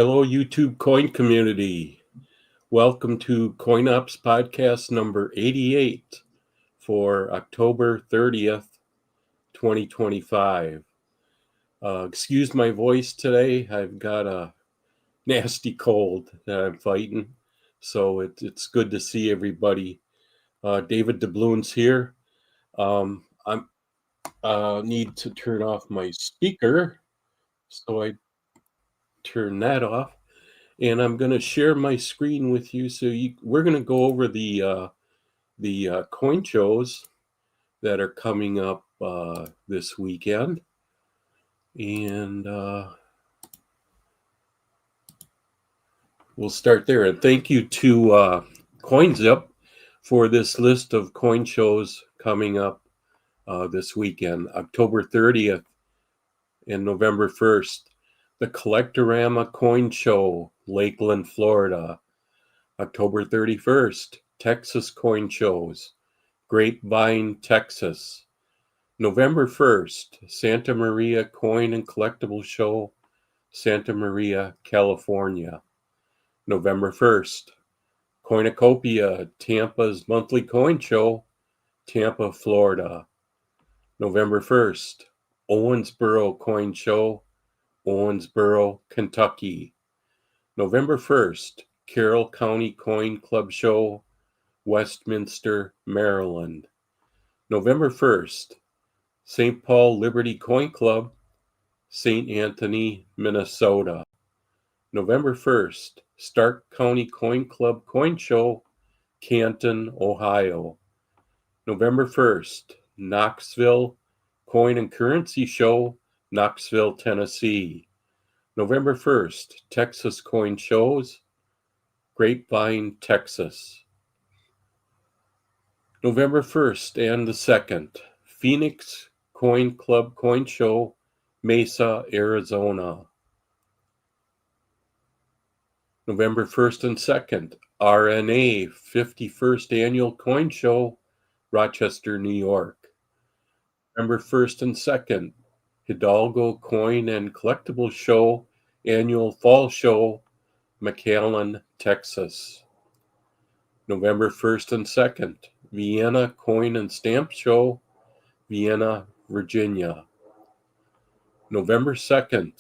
Hello, YouTube coin community. Welcome to CoinOps podcast number 88 for October 30th, 2025. Excuse my voice today. I've got a nasty cold that I'm fighting, so it's good to see everybody. David DeBloon's here. I need to turn off my speaker, so I turn that off. And I'm going to share my screen with you. We're going to go over the coin shows that are coming up this weekend, and we'll start there. And thank you to CoinZip for this list of coin shows coming up this weekend, October 30th and November 1st. The Collectorama Coin Show, Lakeland, Florida. October 31st, Texas Coin Shows, Grapevine, Texas. November 1st, Santa Maria Coin and Collectible Show, Santa Maria, California. November 1st, Coinocopia, Tampa's monthly coin show, Tampa, Florida. November 1st, Owensboro Coin Show, Owensboro, Kentucky. November 1st, Carroll County Coin Club Show, Westminster, Maryland. November 1st, St. Paul Liberty Coin Club, St. Anthony, Minnesota. November 1st, Stark County Coin Club Coin Show, Canton, Ohio. November 1st, Knoxville Coin and Currency Show, Knoxville, Tennessee. November 1st, Texas Coin Shows, Grapevine, Texas. November 1st and the 2nd, Phoenix Coin Club Coin Show, Mesa, Arizona. November 1st and 2nd, RNA 51st Annual Coin Show, Rochester, New York. November 1st and 2nd, Hidalgo Coin and Collectible Show, Annual Fall Show, McAllen, Texas. November 1st and 2nd, Vienna Coin and Stamp Show, Vienna, Virginia. November 2nd,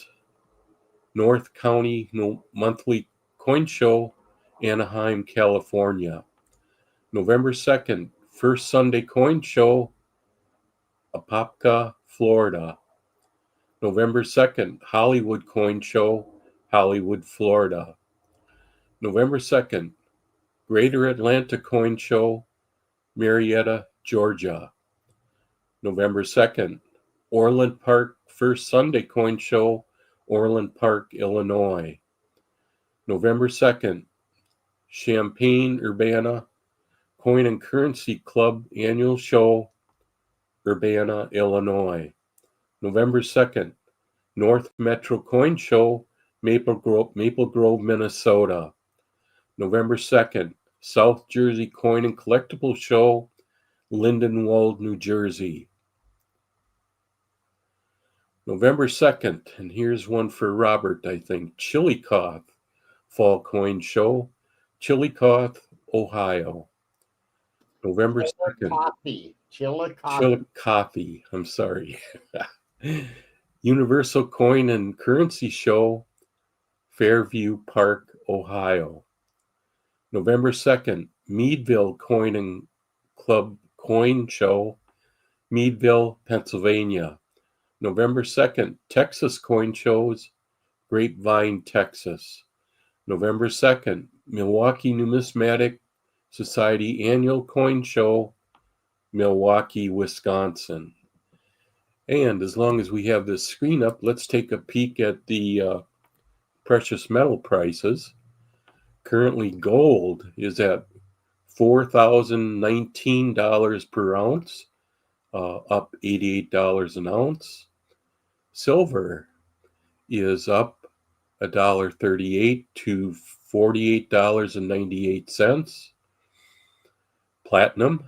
North County Monthly Coin Show, Anaheim, California. November 2nd, First Sunday Coin Show, Apopka, Florida. November 2nd, Hollywood Coin Show, Hollywood, Florida. November 2nd, Greater Atlanta Coin Show, Marietta, Georgia. November 2nd, Orland Park First Sunday Coin Show, Orland Park, Illinois. November 2nd, Champaign-Urbana Coin and Currency Club Annual Show, Urbana, Illinois. November 2nd, North Metro Coin Show, Maple Grove, Minnesota. November 2nd, South Jersey Coin and Collectible Show, Lindenwold, New Jersey. November 2nd, and here's one for Robert, I think, Chillicothe Fall Coin Show, Chillicothe, Ohio. November 2nd. Chillicothe, I'm sorry. Universal Coin and Currency Show, Fairview Park, Ohio. November 2nd, Meadville Coin and Club Coin Show, Meadville, Pennsylvania. November 2nd, Texas Coin Shows, Grapevine, Texas. November 2nd, Milwaukee Numismatic Society Annual Coin Show, Milwaukee, Wisconsin. And as long as we have this screen up, let's take a peek at the precious metal prices. Currently, gold is at $4,019 per ounce, up $88 an ounce. Silver is up $1.38 to $48.98. Platinum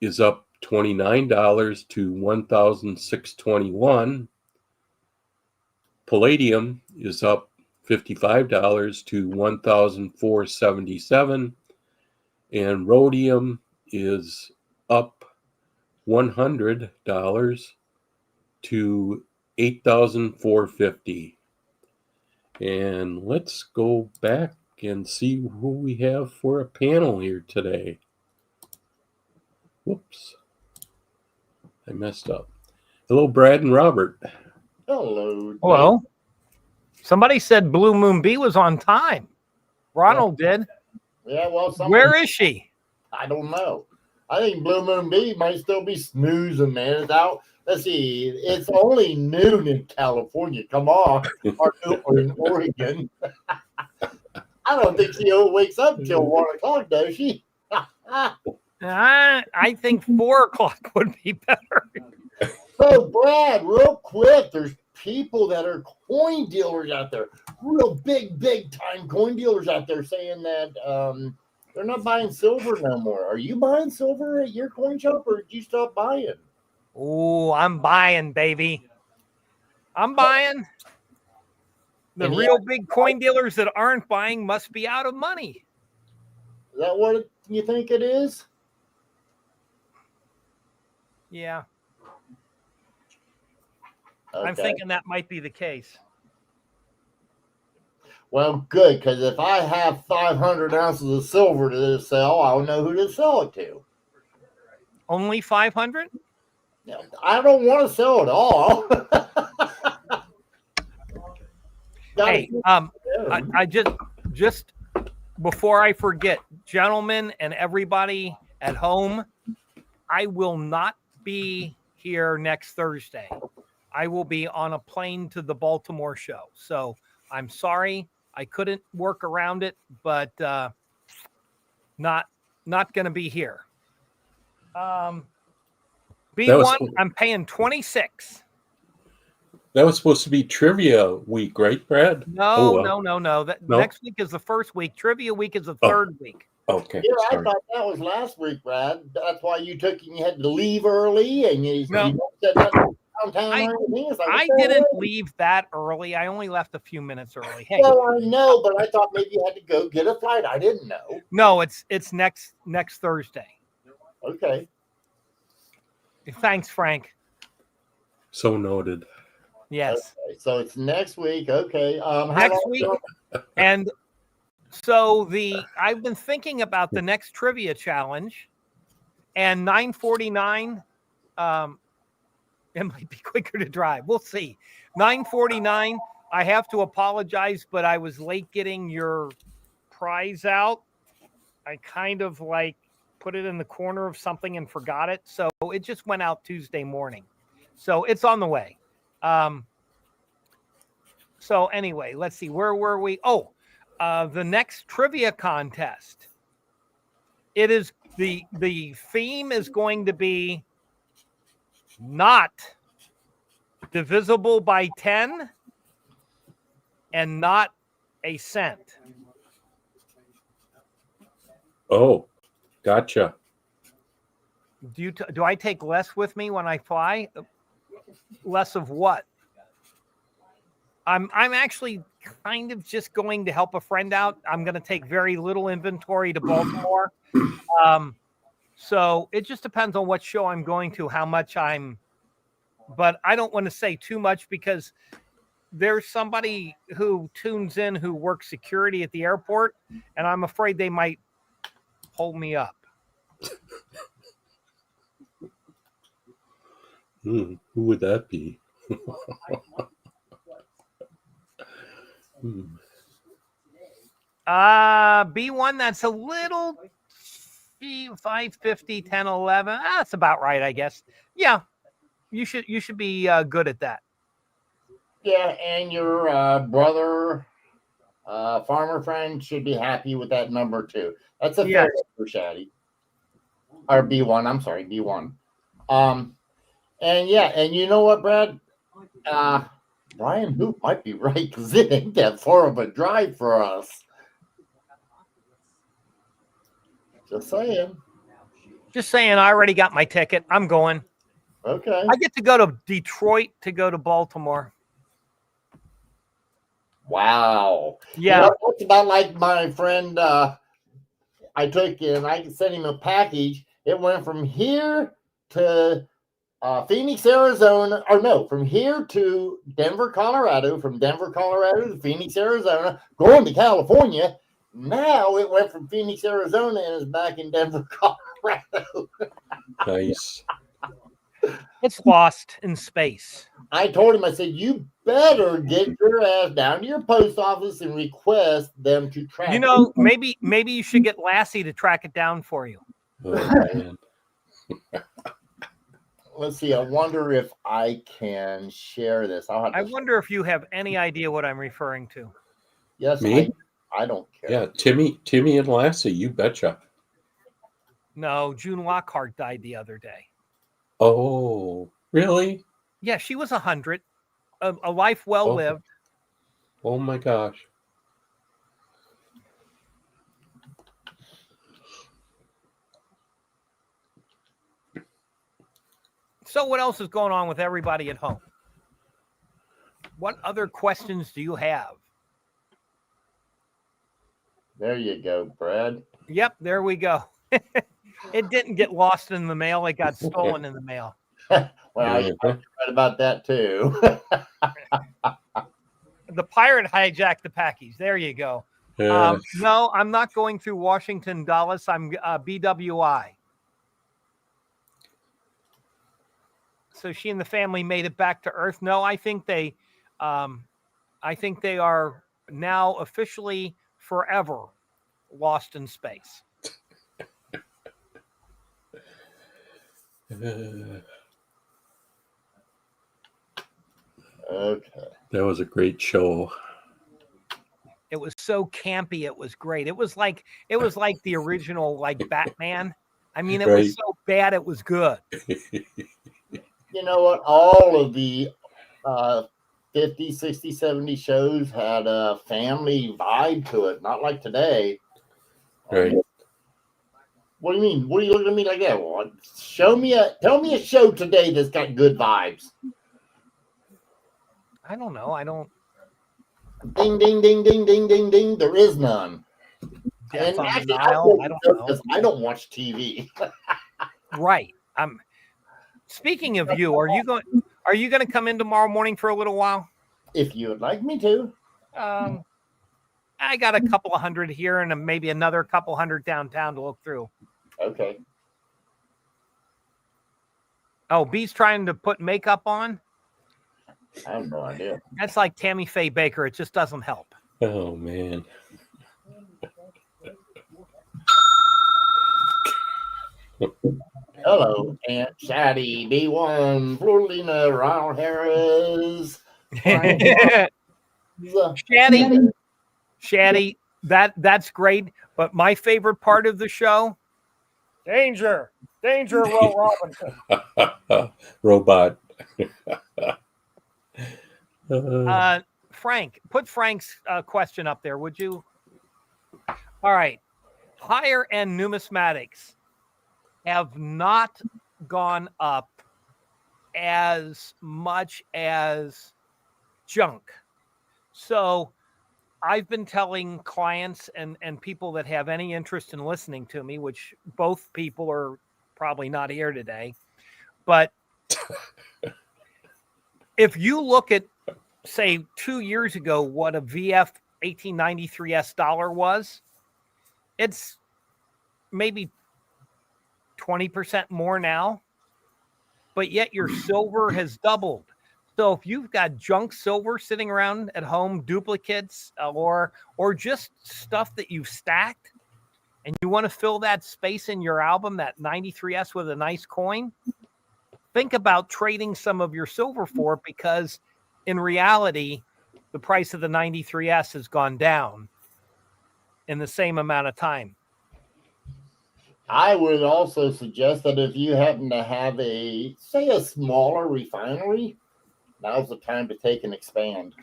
is up $29 to $1,621. Palladium is up $55 to $1,477, and rhodium is up $100 to $8,450. And let's go back and see who we have for a panel here today. Whoops. I messed up. Hello, Brad and Robert. Hello. Dave. Hello. Somebody said Blue Moon B was on time. Ronald did. Yeah, well, Where is she? I don't know. I think Blue Moon B might still be snoozing, man. It's out. Let's see. It's only noon in California. Come on. Or in Oregon. I don't think she wakes up till 1 o'clock, does she? I think 4 o'clock would be better. So, Brad, real quick, there's people that are coin dealers out there, real big time coin dealers out there saying that they're not buying silver no more. Are you buying silver at your coin shop, or did you stop buying? Oh, I'm buying, baby. I'm buying. The real big coin dealers that aren't buying must be out of money. Is that what you think it is? Yeah. Okay. I'm thinking that might be the case. Well, good, because if I have 500 ounces of silver to sell, I'll know who to sell it to. Only 500? I don't want to sell it all. Hey, I just before I forget, gentlemen and everybody at home, I will not be here next Thursday. I will be on a plane to the Baltimore show. So I'm sorry I couldn't work around it, but not going to be here. B1, I'm paying 26. That was supposed to be trivia week, right, Brad? No. Next week is the first week. Trivia week is the third week. Okay. Yeah, I thought that was last week, Brad. That's why you had to leave early, and you said nothing downtown. I didn't leave that early. I only left a few minutes early. Hey. Well, I know, but I thought maybe you had to go get a flight. I didn't know. No, it's next Thursday. Okay. Thanks, Frank. So noted. Yes. Okay, so it's next week. Okay. Next week. And so I've been thinking about the next trivia challenge, and 9:49. It might be quicker to drive. We'll see. 9:49. I have to apologize, but I was late getting your prize out. I kind of put it in the corner of something and forgot it. So it just went out Tuesday morning. So it's on the way. So anyway, let's see. Where were we? Oh, the next trivia contest. It is the theme is going to be not divisible by 10 and not a cent. Oh, gotcha. Do I take less with me when I fly? Less of what? I'm actually kind of just going to help a friend out. I'm going to take very little inventory to Baltimore. So it just depends on what show I'm going to, how much but I don't want to say too much because there's somebody who tunes in who works security at the airport, and I'm afraid they might hold me up. Who would that be? B1, that's a little 550, 10, 11. That's about right, I guess. Yeah, you should be good at that. Yeah, and your brother, farmer friend, should be happy with that number too. That's a fair number, Shaddy. Or B1. I'm sorry, B1. And you know what, Brad? Brian Hoop might be right because it ain't that far of a drive for us. Just saying. I already got my ticket. I'm going. Okay. I get to go to Detroit to go to Baltimore. Wow. Yeah. You know, it's about like my friend I took and I sent him a package. It went from here to Phoenix, Arizona, or no, from here to Denver, Colorado, from Denver, Colorado to Phoenix, Arizona, going to California. Now it went from Phoenix, Arizona, and is back in Denver, Colorado. Nice. It's lost in space. I told him, I said, you better get your ass down to your post office and request them to track You know, maybe you should get Lassie to track it down for you. Oh, man. Let's see. I wonder if I can share this. I wonder if you have any idea what I'm referring to. Yes, Me? I don't care. Yeah, Timmy and Lassie, you betcha. No, June Lockhart died the other day. Oh, really? Yeah, she was 100. A life well lived. Oh my gosh. So what else is going on with everybody at home? What other questions do you have? There you go, Brad. Yep, there we go. It didn't get lost in the mail. It got stolen in the mail. Well, you're right about that too. The pirate hijacked the package. There you go. No, I'm not going through Washington Dulles. I'm BWI. So she and the family made it back to Earth. No, I think they are now officially forever lost in space. Okay. That was a great show. It was so campy. It was great. It was like the original like Batman. I mean, it was so bad it was good. You know what? All of the 50, 60, 70 shows had a family vibe to it. Not like today. Right. What do you mean? What are you looking at me like that? Well, tell me a show today that's got good vibes. I don't know. I don't. Ding, ding, ding, ding, ding, ding, ding. There is none. Death And on the actually, Nile. I don't know. because I don't watch TV. Right. Speaking of you, are you going to come in tomorrow morning for a little while? If you would like me to. I got a couple of hundred here and maybe another couple hundred downtown to look through. Okay. Oh, B's trying to put makeup on? I have no idea. That's like Tammy Faye Baker. It just doesn't help. Oh, man. Hello, Aunt Shaddy, B1, Florina, Ronald Harris. Shaddy, that's great. But my favorite part of the show, Danger, Will Robinson. Robot. Frank, put Frank's question up there, would you? All right. Higher end numismatics have not gone up as much as junk. So I've been telling clients and people that have any interest in listening to me, which both people are probably not here today, but if you look at, say, 2 years ago, what a VF 1893S dollar was, it's maybe 20% more now, but yet your silver has doubled. So if you've got junk silver sitting around at home, duplicates, or just stuff that you've stacked, and you want to fill that space in your album, that 93S with a nice coin, think about trading some of your silver for it, because in reality, the price of the 93S has gone down in the same amount of time. I would also suggest that if you happen to have a smaller refinery, now's the time to take and expand.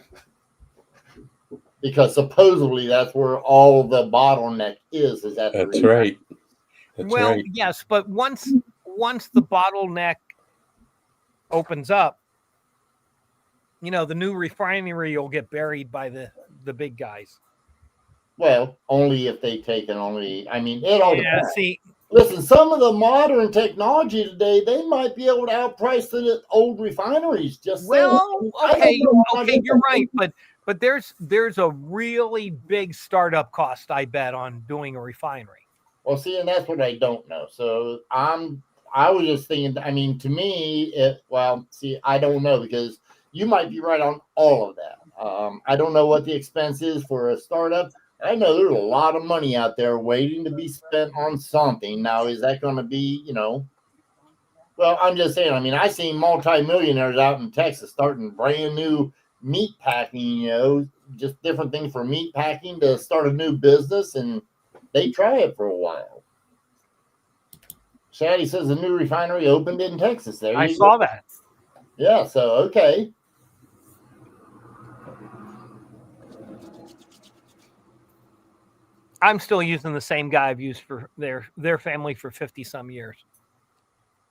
Because supposedly that's where all the bottleneck is at the That's right. That's right. Yes, but once the bottleneck opens up, the new refinery will get buried by the the big guys. Well, only if they take it only. I mean, it all depends. See, listen, some of the modern technology today, they might be able to outprice the old refineries. Just well, saying. okay, you're right, but there's a really big startup cost, I bet, on doing a refinery. Well, see, and that's what I don't know. So I was just thinking. I mean, to me, I don't know because you might be right on all of that. I don't know what the expense is for a startup. I know there's a lot of money out there waiting to be spent on something. Now, is that going to be, well, I'm just saying, I mean, I seen multimillionaires out in Texas starting brand new meat packing, just different things for meat packing to start a new business, and they try it for a while. Shaddy says the new refinery opened in Texas. There I saw that. Yeah, so, okay. I'm still using the same guy I've used for their family for 50 some years.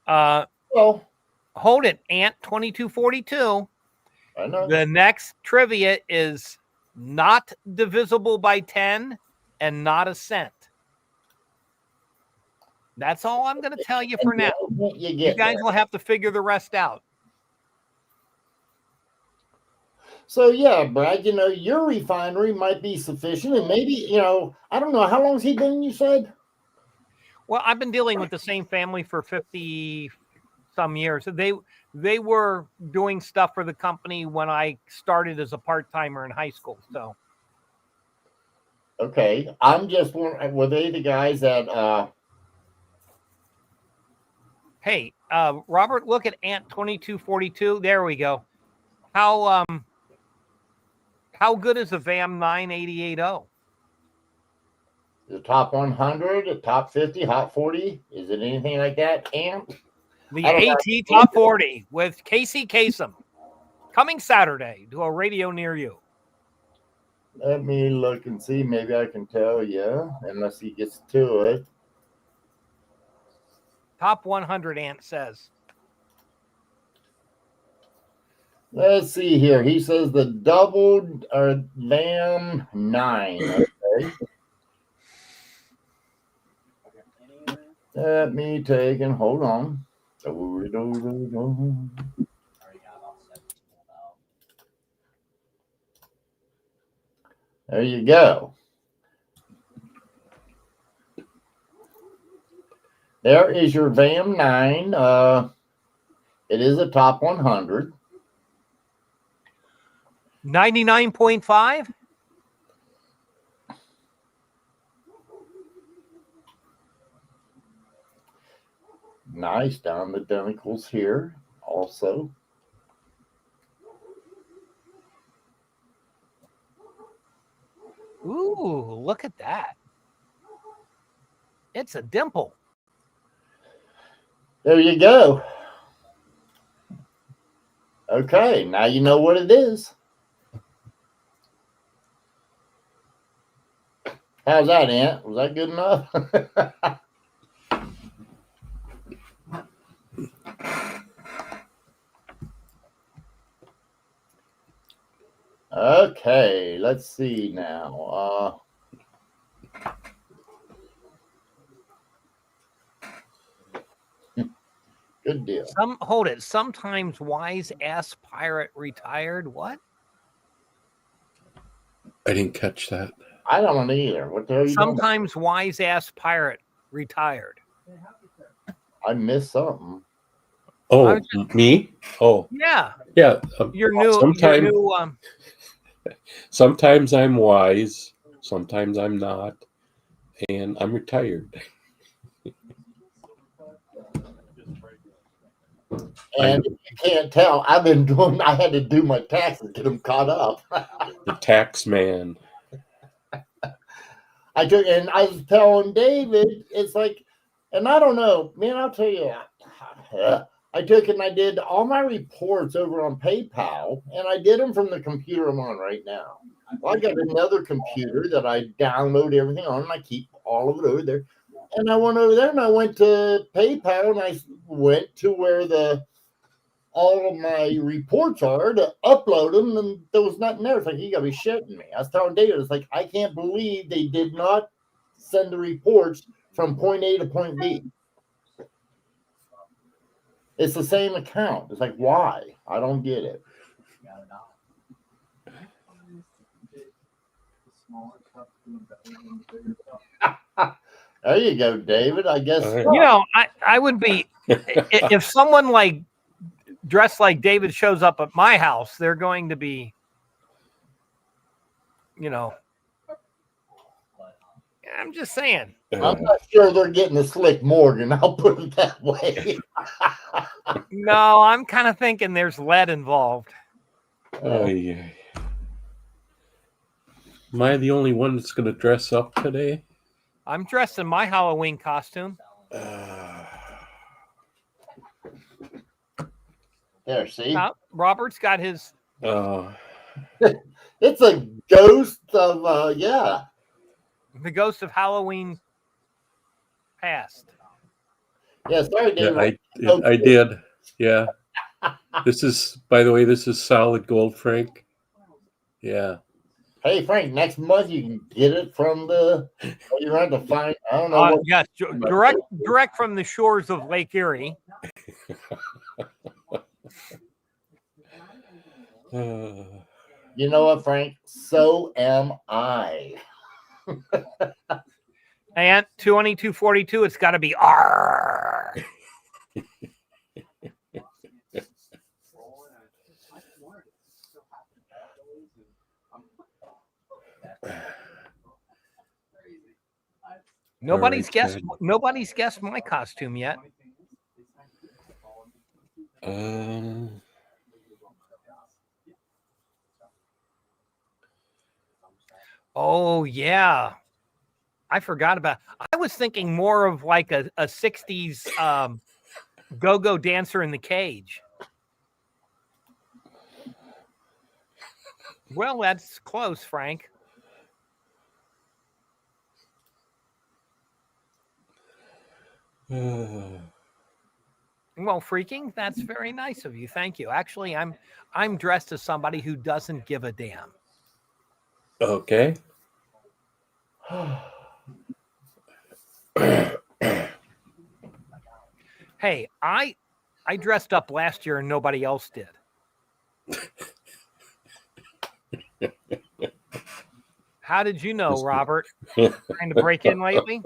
Well, hold it, Ant 2242. I know. The next trivia is not divisible by 10 and not a cent. That's all I'm going to tell you for now. You guys will have to figure the rest out. So, yeah, Brad, your refinery might be sufficient. And maybe, I don't know. How long's he been, you said? Well, I've been dealing with the same family for 50 some years. They were doing stuff for the company when I started as a part-timer in high school. So, okay. I'm just wondering, were they the guys that... Hey, Robert, look at Ant 2242. There we go. How good is a VAM 9880? The top 100, the top 50, hot 40? Is it anything like that, Ant? The AT Top 40 with Casey Kasem coming Saturday to a radio near you. Let me look and see. Maybe I can tell you, unless he gets to it. Top 100, Ant says. Let's see here. He says the doubled or VAM 9. Okay. Let me take and hold on. There you go. There is your VAM 9. It is a top 100. 99.5? Nice. Down the denticles here also. Ooh, look at that. It's a dimple. There you go. Okay, now you know what it is. How's that, Ant? Was that good enough? Okay, let's see now. Good deal. Hold it. Sometimes wise ass pirate retired. What? I didn't catch that. I don't know either. What the hell are you Sometimes wise ass pirate retired. I missed something. Oh, me? Oh, yeah. Yeah. You're new. Sometimes I'm wise. Sometimes I'm not. And I'm retired. And you can't tell. I had to do my taxes, get them caught up. The tax man. I was telling David, it's like, and I don't know, man, I'll tell you, I took and I did all my reports over on PayPal, and I did them from the computer I'm on right now. Well, I got another computer that I download everything on, and I keep all of it over there. And I went over there, and I went to PayPal, and I went to where the all of my reports are to upload them, and there was nothing there. It's like, you gotta be shitting me. I was telling David, it's like, I can't believe they did not send the reports from point A to point B. It's the same account. It's like, why? I don't get it. There you go, David. I guess I would be if someone like dressed like David shows up at my house, they're going to be, I'm just saying. I'm not sure they're getting a Slick Morgan. I'll put it that way. No, I'm kind of thinking there's lead involved. Oh, yeah. Am I the only one that's going to dress up today? I'm dressed in my Halloween costume. There, see? Robert's got his. It's a ghost of, The ghost of Halloween past. Yeah, sorry, David. Yeah, I did. Yeah. This is, by the way, this is solid gold, Frank. Yeah. Hey, Frank, next month you can get it from you're going to find, I don't know. Yes, direct from the shores of Lake Erie. You know what, Frank? So am I. And 2242, it's got to be R. Nobody's guessed my costume yet. Oh yeah, I forgot about. I was thinking more of like a 60s go-go dancer in the cage. Well, that's close, Frank. Well, freaking, that's very nice of you. Thank you. Actually, I'm dressed as somebody who doesn't give a damn. Okay. Hey, I dressed up last year and nobody else did. How did you know, Robert? Trying to break in lately?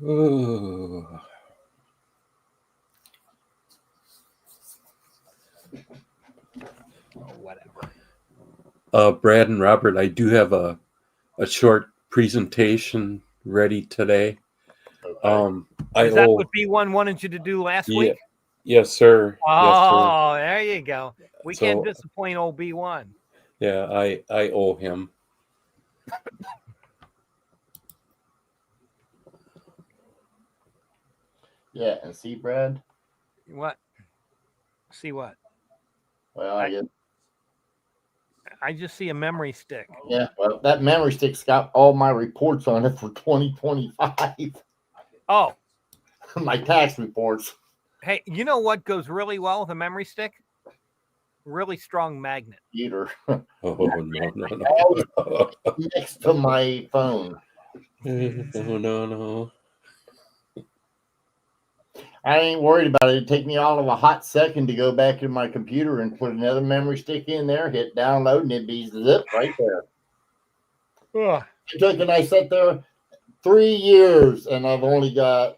Ooh. Whatever. Brad and Robert, I do have a short presentation ready today. Okay. Is that what B1 wanted you to do last week? Yes, sir. Oh, there you go. We can't disappoint old B1. Yeah, I owe him. Yeah, and see, Brad? What? See what? Well, I just see a memory stick. Yeah, well, that memory stick's got all my reports on it for 2025. Oh. My tax reports. Hey, you know what goes really well with a memory stick? Really strong magnet. Computer. Oh, no. Next to my phone. Oh, no. I ain't worried about it. It'd take me all of a hot second to go back to my computer and put another memory stick in there, hit download, and it'd be zip right there. Ugh. It took, and I sat there 3 years, and I've only got,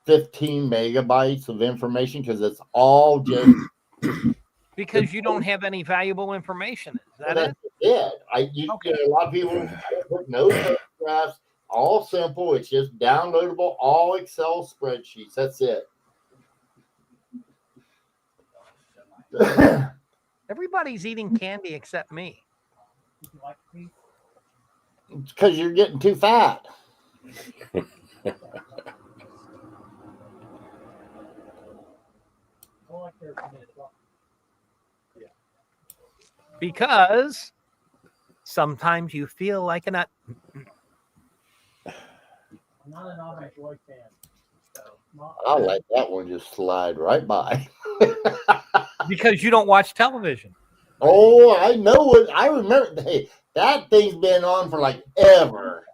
15 megabytes of information, because it's all just... Because you don't have any valuable information. Is that it? Yeah. A lot of people put no photographs, all simple. It's just downloadable, all Excel spreadsheets. That's it. Everybody's eating candy except me. It's because you're getting too fat. Because sometimes you feel like a nut. I'm not an Amish Lloyd fan. So. I'll let that one just slide right by. Because you don't watch television. Oh, I know it. I remember. Hey, that thing's been on for like ever.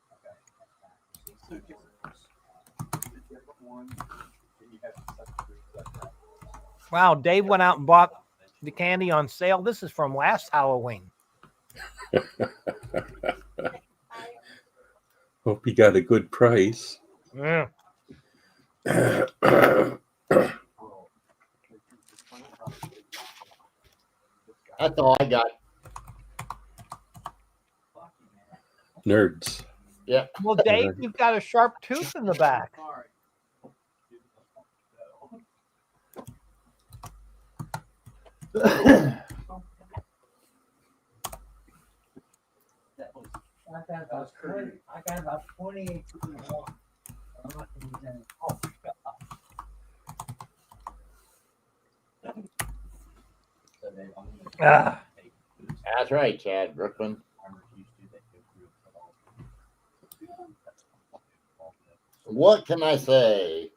Wow, Dave went out and bought the candy on sale. This is from last Halloween. Hope he got a good price. Yeah. That's all I got. Nerds. Yeah. Well, Dave, you've got a sharp tooth in the back. I got about 28 more. Ah. That's right, Chad Brooklyn. What can I say?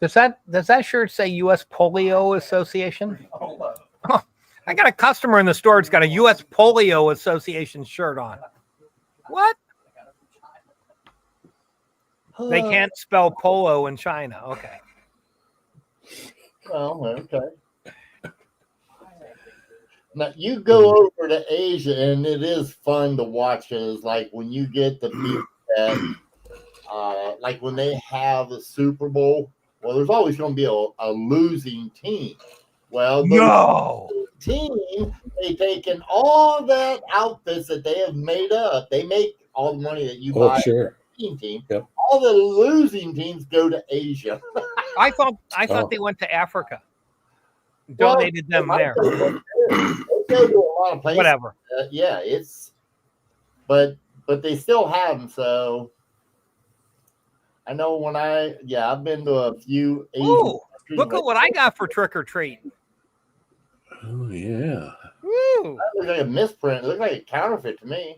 Does that shirt say U.S. Polio Association? Oh, I got a customer in the store that's got a U.S. Polio Association shirt on. What? They can't spell polo in China. Okay. Well, okay. Now you go over to Asia, and it is fun to watch. It's like when you get the people that, like when they have the Super Bowl. Well, there's always going to be a losing team. Well, the team, they've taken all that outfits that they have made up. They make all the money that you buy. Sure. Team. Yep. All the losing teams go to Asia. I thought they went to Africa. Donated them there. They go to a lot of places. Whatever. Yeah, but they still have them. So I know I've been to a few Asian Ooh, countries. look at what I got for trick or treat. Oh yeah. Woo. That looks like a misprint. It looks like a counterfeit to me.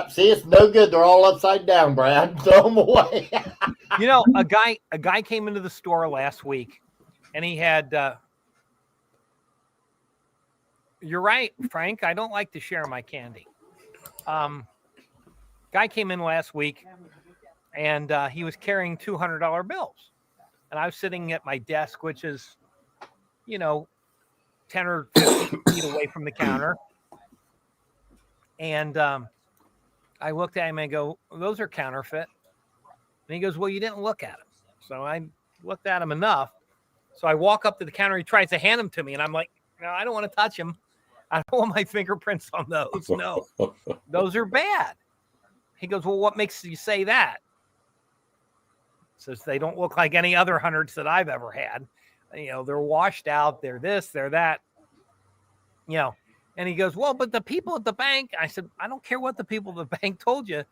See, it's no good. They're all upside down, Brad. Throw them away. You know, a guy came into the store last week, and he had. You're right, Frank. I don't like to share my candy. Guy came in last week, and he was carrying $200 bills, and I was sitting at my desk, which is, 10 or 15 feet away from the counter, and I looked at him and I go, "Those are counterfeit." And he goes, "Well, you didn't look at them." So I looked at him enough. So I walk up to the counter. He tries to hand them to me, and I'm like, "No, I don't want to touch them. I don't want my fingerprints on those. No, those are bad." He goes, "Well, what makes you say that?" Says they don't look like any other hundreds that I've ever had. They're washed out. They're this, they're that. And he goes, "Well, but the people at the bank," I said, "I don't care what the people at the bank told you.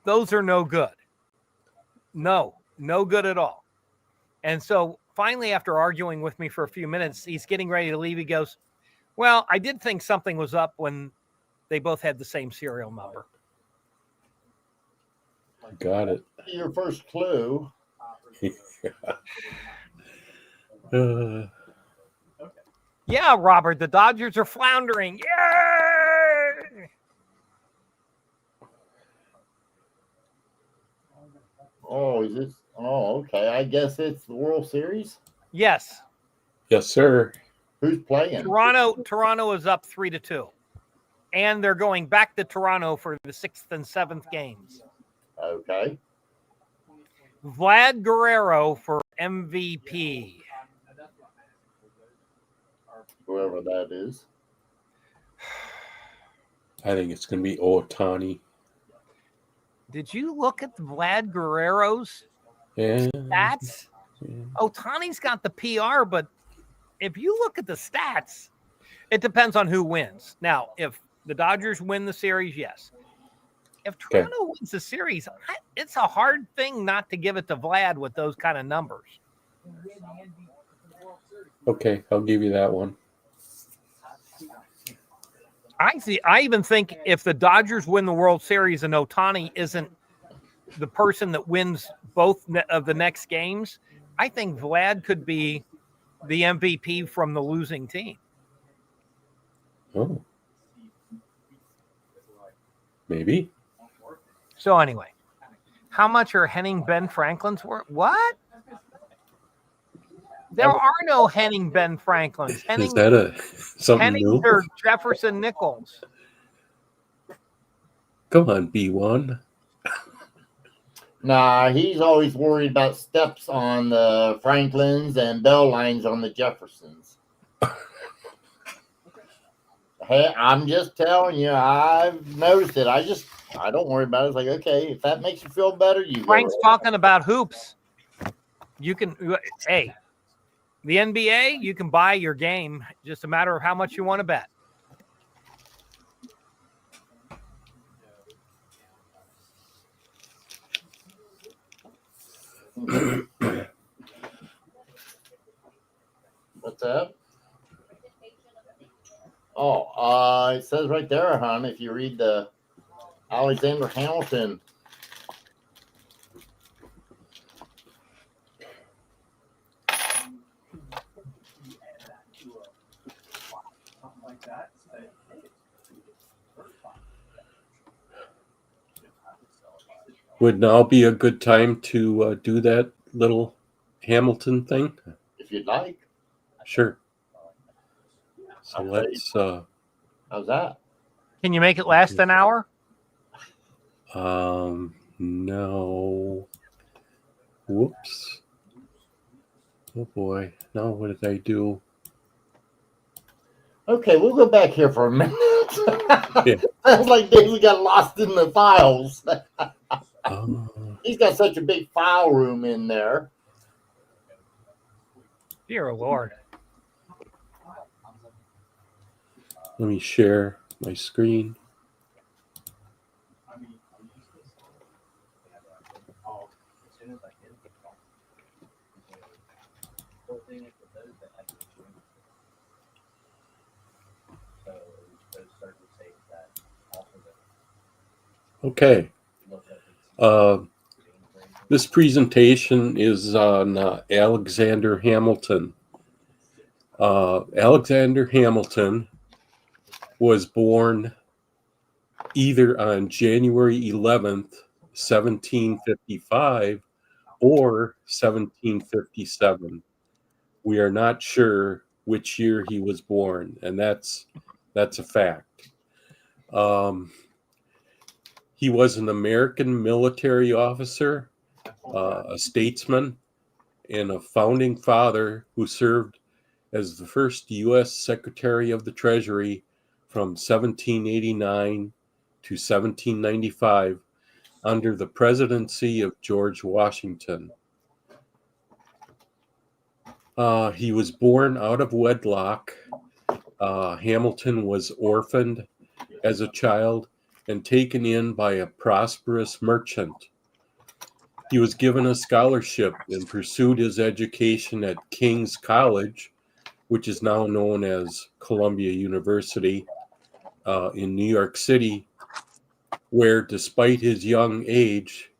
Those are no good. No good at all." And so finally, after arguing with me for a few minutes, he's getting ready to leave. He goes, "Well, I did think something was up when they both had the same serial number." Got it. Your first clue. Yeah, Robert, the Dodgers are floundering. Yay! Oh, is this? Oh, okay. I guess it's the World Series. Yes. Yes, sir. Who's playing? Toronto is up 3-2. And they're going back to Toronto for the 6th and 7th games. Okay. Vlad Guerrero for MVP. Whoever that is. I think it's going to be Ohtani. Did you look at Vlad Guerrero's stats? Yeah. Ohtani's got the PR, but if you look at the stats, it depends on who wins. Now, if the Dodgers win the series, yes. If Toronto wins the series, it's a hard thing not to give it to Vlad with those kind of numbers. Okay, I'll give you that one. I even think if the Dodgers win the World Series and Ohtani isn't the person that wins both of the next games, I think Vlad could be the MVP from the losing team. Oh, maybe. So anyway, how much are Henning Ben Franklin's worth? What? There are no Henning Ben Franklins. Is that something new? Hennings are Jefferson Nichols. Come on, B1. Nah, he's always worried about steps on the Franklins and bell lines on the Jeffersons. Hey, I'm just telling you, I've noticed it. I don't worry about it. It's like, okay, if that makes you feel better, you Frank's go. talking about hoops. You can, hey, the NBA, you can buy your game. Just a matter of how much you want to bet. What's that? Oh, it says right there, hon, if you read the Alexander Hamilton. Would now be a good time to do that little Hamilton thing? If you'd like. Sure. So I'll let's. How's that? Can you make it last an hour? No. Whoops. Oh boy. Now what did I do? Okay, we'll go back here for a minute. Yeah. Sounds like David got lost in the files. Uh, He's got such a big file room in there. Dear Lord. let me share my screen. Okay. This presentation is on Alexander Hamilton. Alexander Hamilton was born either on January 11th, 1755 or 1757. We are not sure which year he was born, and that's a fact. He was an American military officer, a statesman, and a founding father who served as the first U.S. Secretary of the Treasury from 1789 to 1795 under the presidency of George Washington. He was born out of wedlock. Hamilton was orphaned as a child and taken in by a prosperous merchant. He was given a scholarship and pursued his education at King's College, which is now known as Columbia University in New York City, where despite his young age,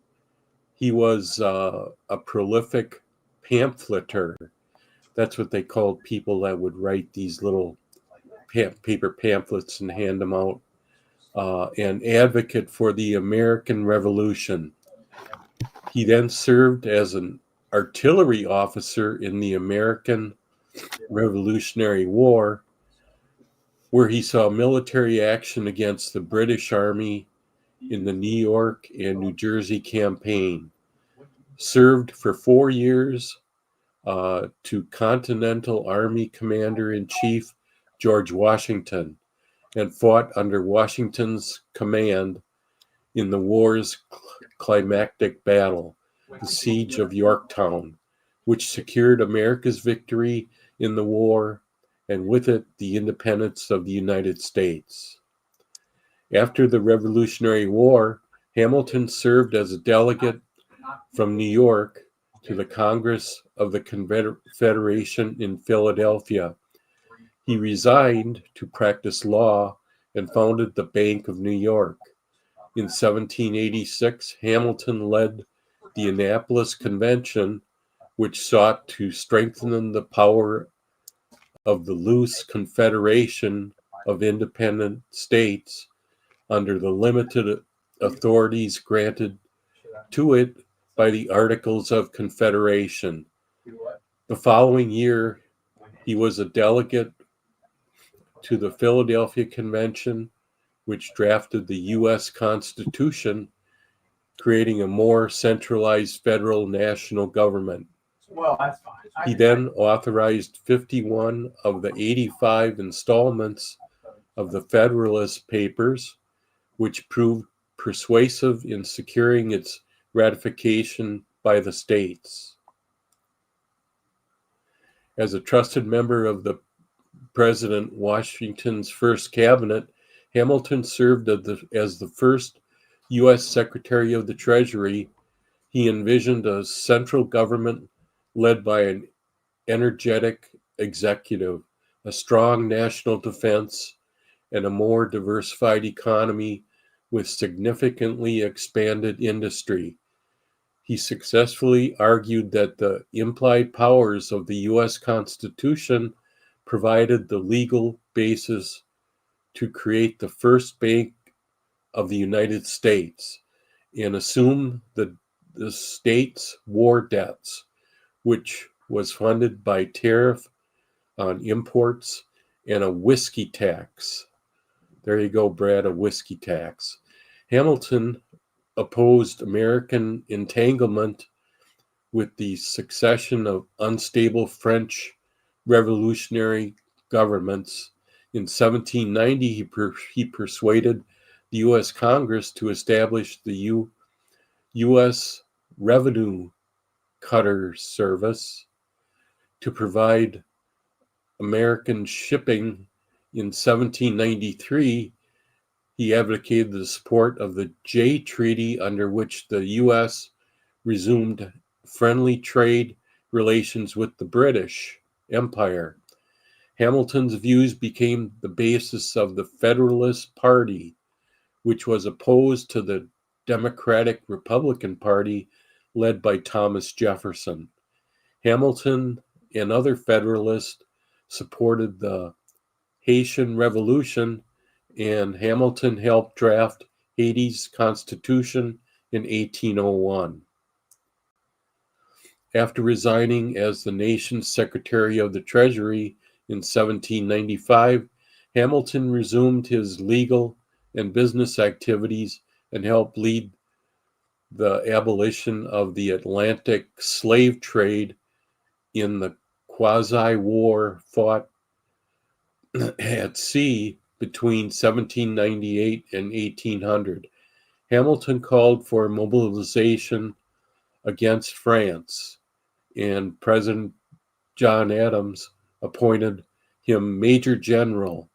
he was a prolific pamphleteer. That's what they called people that would write these little paper pamphlets and hand them out. An advocate for the American Revolution. He then served as an artillery officer in the American Revolutionary War, where he saw military action against the British Army in the New York and New Jersey campaign. Served for 4 years to Continental Army Commander-in-Chief George Washington, and fought under Washington's command in the war's climactic battle, the Siege of Yorktown, which secured America's victory in the war, and with it, the independence of the United States. After the Revolutionary War, Hamilton served as a delegate from New York to the Congress of the Confederation in Philadelphia. He resigned to practice law and founded the Bank of New York. In 1786, Hamilton led the Annapolis Convention, which sought to strengthen the power of the loose confederation of independent states under the limited authorities granted to it by the Articles of Confederation. The following year, he was a delegate to the Philadelphia Convention, which drafted the U.S. Constitution, creating a more centralized federal national government. Well, that's fine. He then authorized 51 of the 85 installments of the Federalist Papers, which proved persuasive in securing its ratification by the states. As a trusted member of the President Washington's first cabinet, Hamilton served as the first U.S. Secretary of the Treasury. He envisioned a central government led by an energetic executive, a strong national defense, and a more diversified economy with significantly expanded industry. He successfully argued that the implied powers of the U.S. Constitution provided the legal basis to create the first bank of the United States and assume the state's war debts, which was funded by tariff on imports and a whiskey tax. There you go, Brad, a whiskey tax. Hamilton opposed American entanglement with the succession of unstable French revolutionary governments. In 1790, he persuaded the U.S. Congress to establish the U.S. Revenue Cutter Service to provide American shipping. In 1793, he advocated the support of the Jay Treaty, under which the U.S. resumed friendly trade relations with the British Empire. Hamilton's views became the basis of the Federalist Party, which was opposed to the Democratic Republican Party led by Thomas Jefferson. Hamilton and other Federalists supported the Haitian Revolution, and Hamilton helped draft Haiti's Constitution in 1801. After resigning as the nation's Secretary of the Treasury in 1795, Hamilton resumed his legal and business activities and helped lead the abolition of the Atlantic slave trade in the quasi-war fought at sea between 1798 and 1800. Hamilton called for mobilization against France, and President John Adams appointed him Major General.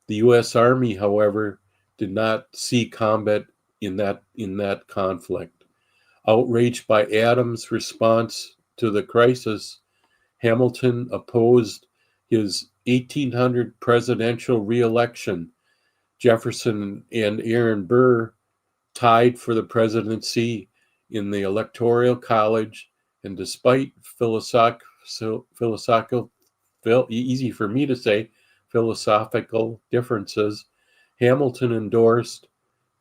The U.S. Army, however, did not see combat in that conflict. Outraged by Adams' response to the crisis, Hamilton opposed his 1800 presidential re-election. Jefferson and Aaron Burr tied for the presidency in the Electoral College, and despite easy for me to say, philosophical differences, Hamilton endorsed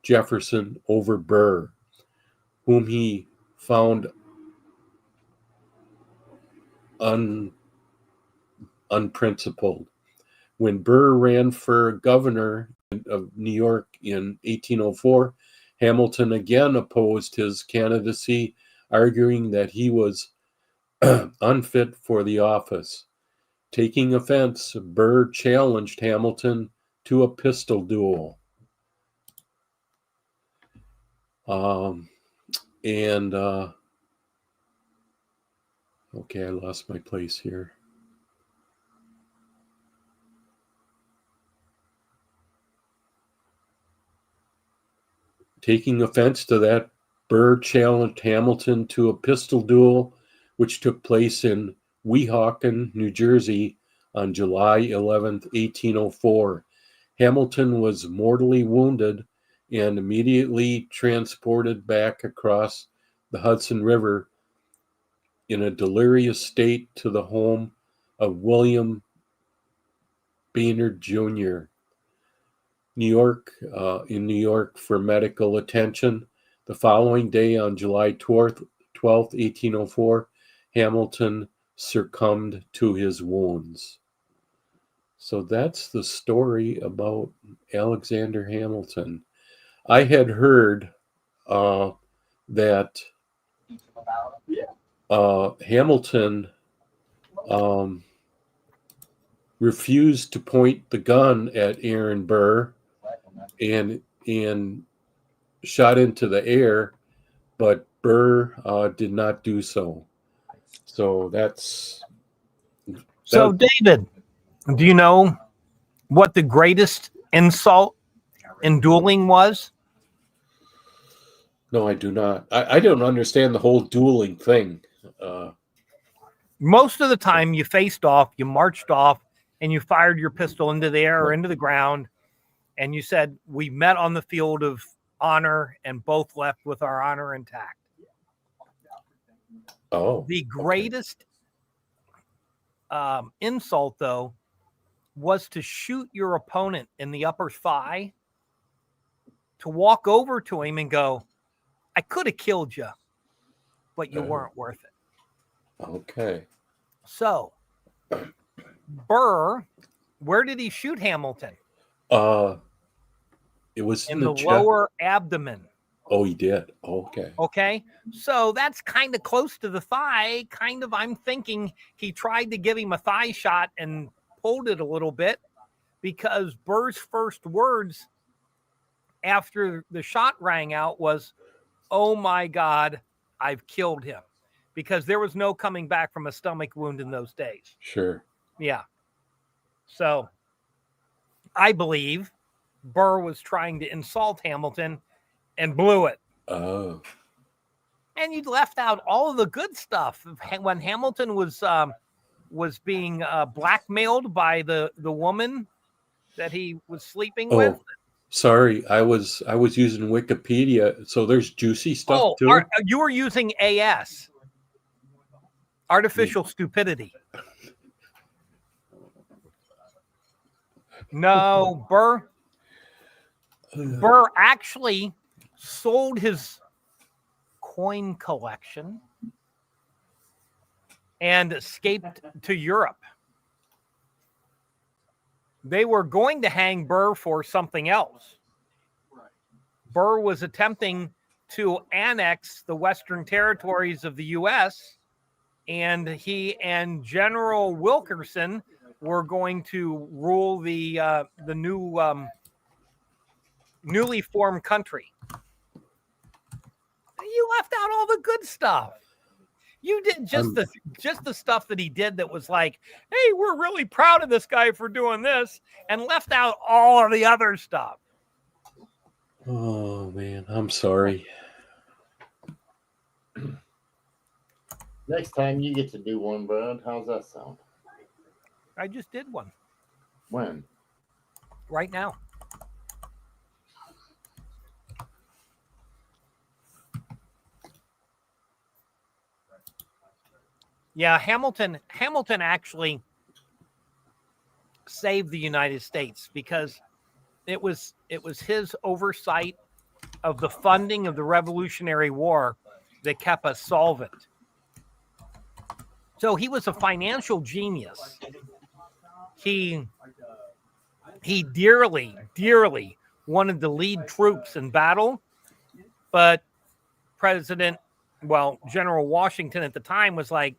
Jefferson over Burr, whom he found unprincipled. When Burr ran for governor of New York in 1804, Hamilton again opposed his candidacy, arguing that he was unfit for the office. Taking offense, Burr challenged Hamilton to a pistol duel. Okay, I lost my place here. Taking offense to that, Burr challenged Hamilton to a pistol duel, which took place in Weehawken, New Jersey on July 11, 1804. Hamilton was mortally wounded and immediately transported back across the Hudson River in a delirious state to the home of William Baynard Jr. In New York for medical attention. The following day, on July 12th, 1804, Hamilton succumbed to his wounds. So that's the story about Alexander Hamilton. I had heard that Hamilton refused to point the gun at Aaron Burr and shot into the air, but Burr did not do so. So So, David, do you know what the greatest insult in dueling was? No, I do not. I don't understand the whole dueling thing. Most of the time you faced off, you marched off, and you fired your pistol into the air or into the ground, and you said, we met on the field of honor and both left with our honor intact. Oh. The greatest insult, though, was to shoot your opponent in the upper thigh, to walk over to him and go, I could have killed you, but you weren't worth it. Okay. So, Burr, where did he shoot Hamilton? It was in the lower abdomen. Oh, he did. Okay. Okay. So that's kind of close to the thigh. Kind of, I'm thinking he tried to give him a thigh shot and pulled it a little bit, because Burr's first words after the shot rang out was, oh my God, I've killed him. Because there was no coming back from a stomach wound in those days. Sure. Yeah. So I believe Burr was trying to insult Hamilton and blew it. Oh. And you left out all of the good stuff. When Hamilton was being blackmailed by the woman that he was sleeping with. Sorry, I was using Wikipedia, so there's juicy stuff too. You were using AS, artificial stupidity. No, Burr actually sold his coin collection and escaped to Europe. They were going to hang Burr for something else. Burr was attempting to annex the Western territories of the U.S., and he and General Wilkerson were going to rule the newly formed country. You left out all the good stuff. You did just the stuff that he did that was like, hey, we're really proud of this guy for doing this, and left out all of the other stuff. Oh man, I'm sorry. Next time you get to do one, Brad. How's that sound? I just did one. When? Right now. Yeah, Hamilton actually saved the United States because it was his oversight of the funding of the Revolutionary War that kept us solvent. So he was a financial genius. He dearly wanted to lead troops in battle, but General Washington at the time was like,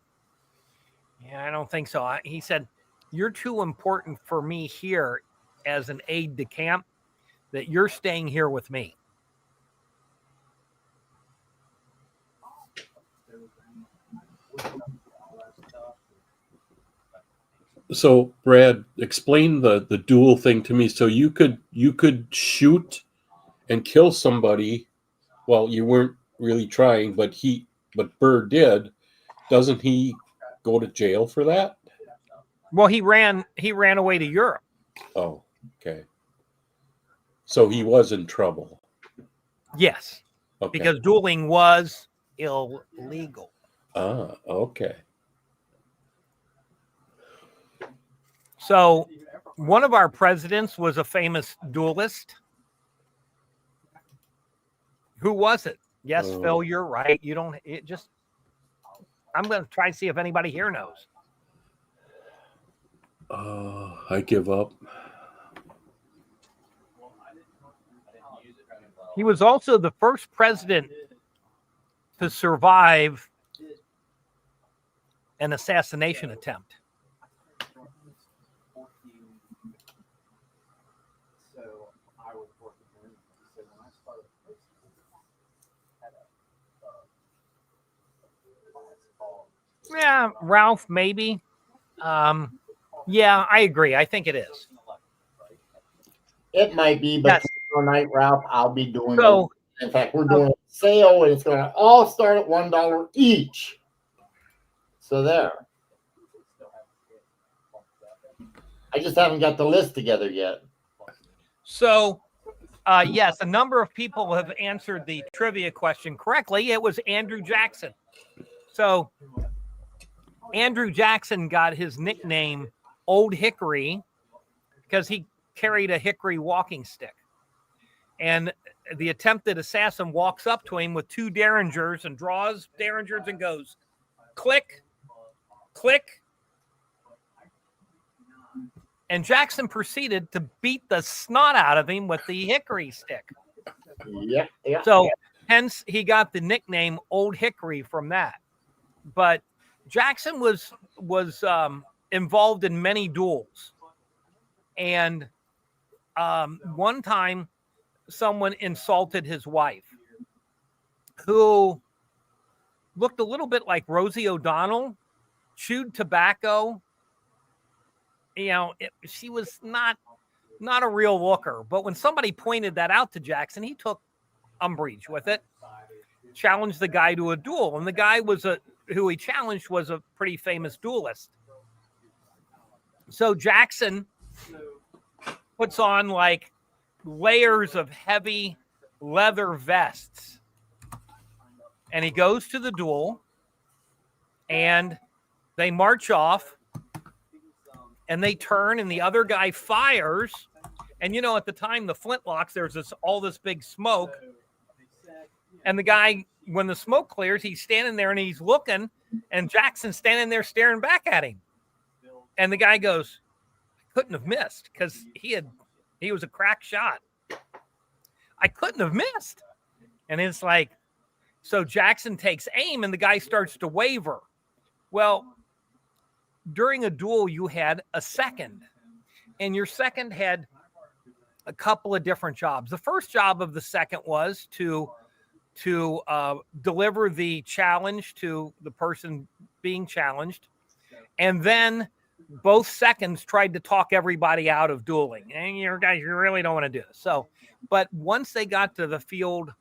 yeah, I don't think so. He said, you're too important for me here as an aide de camp that you're staying here with me. So, Brad, explain the duel thing to me. So you could shoot and kill somebody. Well, you weren't really trying, but Burr did. Doesn't he go to jail for that? Well, he ran away to Europe. Oh, okay. So he was in trouble. Yes, Okay. because dueling was illegal. Ah, okay. So one of our presidents was a famous duelist. Who was it? Yes, Phil, you're right. You don't. It just. I'm going to try to see if anybody here knows. I give up. He was also the first president to survive an assassination attempt. Yeah, Ralph, maybe. Yeah, I agree. I think it is. It might be, but Yes. tomorrow night, Ralph, I'll be doing. So, in fact, we're doing a sale, and it's going to all start at $1 each. So there. I just haven't got the list together yet. So, yes, a number of people have answered the trivia question correctly. It was Andrew Jackson. So, Andrew Jackson got his nickname Old Hickory because he carried a hickory walking stick. And the attempted assassin walks up to him with two derringers and draws derringers and goes, click, click. And Jackson proceeded to beat the snot out of him with the hickory stick. Yeah. So hence he got the nickname Old Hickory from that. But Jackson was involved in many duels. And one time someone insulted his wife, who looked a little bit like Rosie O'Donnell, chewed tobacco. You know, she was not a real looker. But when somebody pointed that out to Jackson, he took umbrage with it, challenged the guy to a duel. And the guy who he challenged was a pretty famous duelist. So Jackson puts on like layers of heavy leather vests, and he goes to the duel, and they march off, and they turn, and the other guy fires. And you know, at the time, the flintlocks, there's all this big smoke, and the guy, when the smoke clears, he's standing there and he's looking, and Jackson's standing there staring back at him. And the guy goes, I couldn't have missed, because he was a crack shot. I couldn't have missed. And it's like, so Jackson takes aim and the guy starts to waver. Well, during a duel, you had a second, and your second had a couple of different jobs. The first job of the second was to deliver the challenge to the person being challenged. And then both seconds tried to talk everybody out of dueling. And you guys, you really don't want to do this. So, but once they got to the field,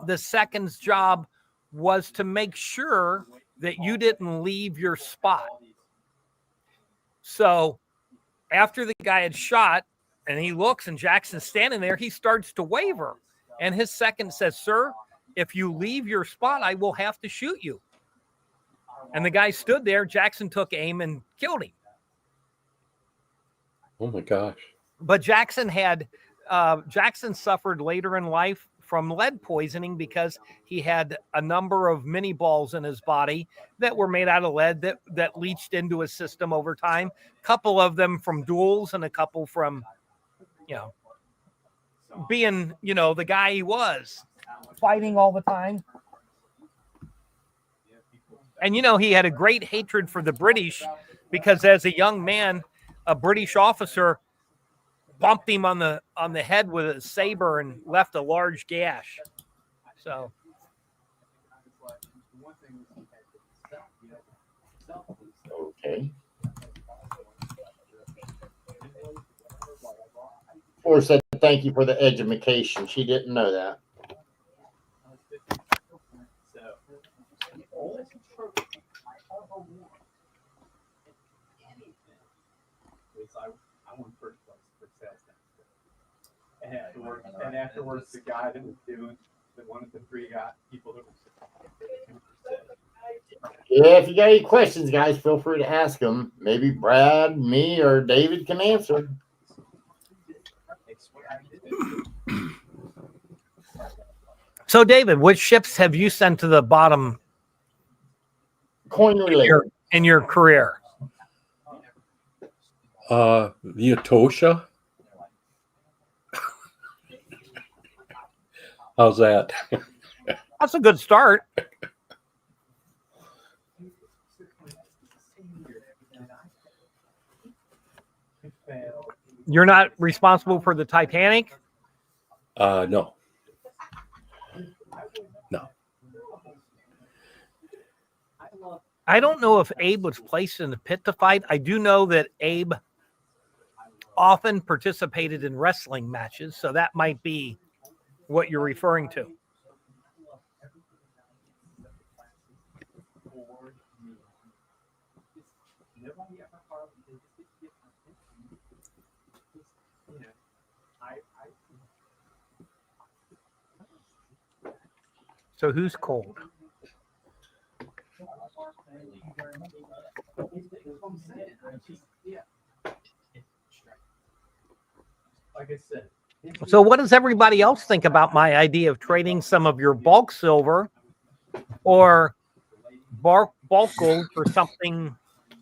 the second's job was to make sure that you didn't leave your spot. So after the guy had shot and he looks and Jackson's standing there, he starts to waver. And his second says, sir, if you leave your spot, I will have to shoot you. And the guy stood there. Jackson took aim and killed him. Oh my gosh. But Jackson suffered later in life from lead poisoning because he had a number of mini balls in his body that were made out of lead that leached into his system over time. A couple of them from duels and a couple from, being, the guy he was, fighting all the time. And, he had a great hatred for the British because as a young man, a British officer bumped him on the head with a saber and left a large gash. So. Okay. Or said thank you for the education. She didn't know that. And afterwards, the guy that was doing one of the three people that was. Yeah, if you got any questions, guys, feel free to ask them. Maybe Brad, me, or David can answer. So, David, which ships have you sent to the bottom Coin related. in your career? The Atosha. How's that? That's a good start. You're not responsible for the Titanic? No. I don't know if Abe was placed in the pit to fight. I do know that Abe often participated in wrestling matches, so that might be what you're referring to. So who's cold? Like I said. So what does everybody else think about my idea of trading some of your bulk silver or bulk gold for something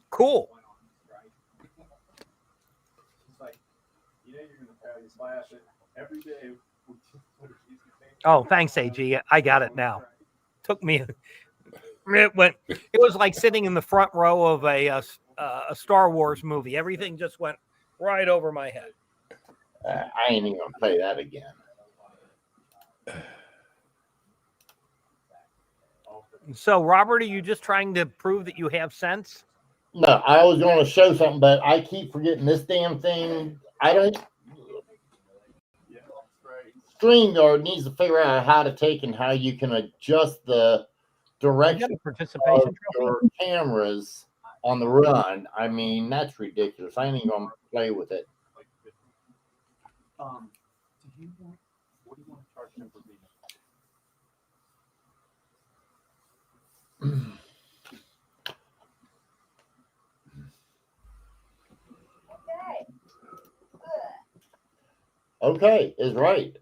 cool? Oh, thanks, AG. I got it now. Took me. It was like sitting in the front row of a Star Wars movie. Everything just went right over my head. I ain't even gonna play that again. So, Robert, are you just trying to prove that you have sense? No, I was going to show something, but I keep forgetting this damn thing. I don't. StreamYard needs to figure out how to take and how you can adjust the direction of your cameras on the run. I mean, that's ridiculous. I ain't even going to play with it. What do you want to charge him for being? Okay, is right.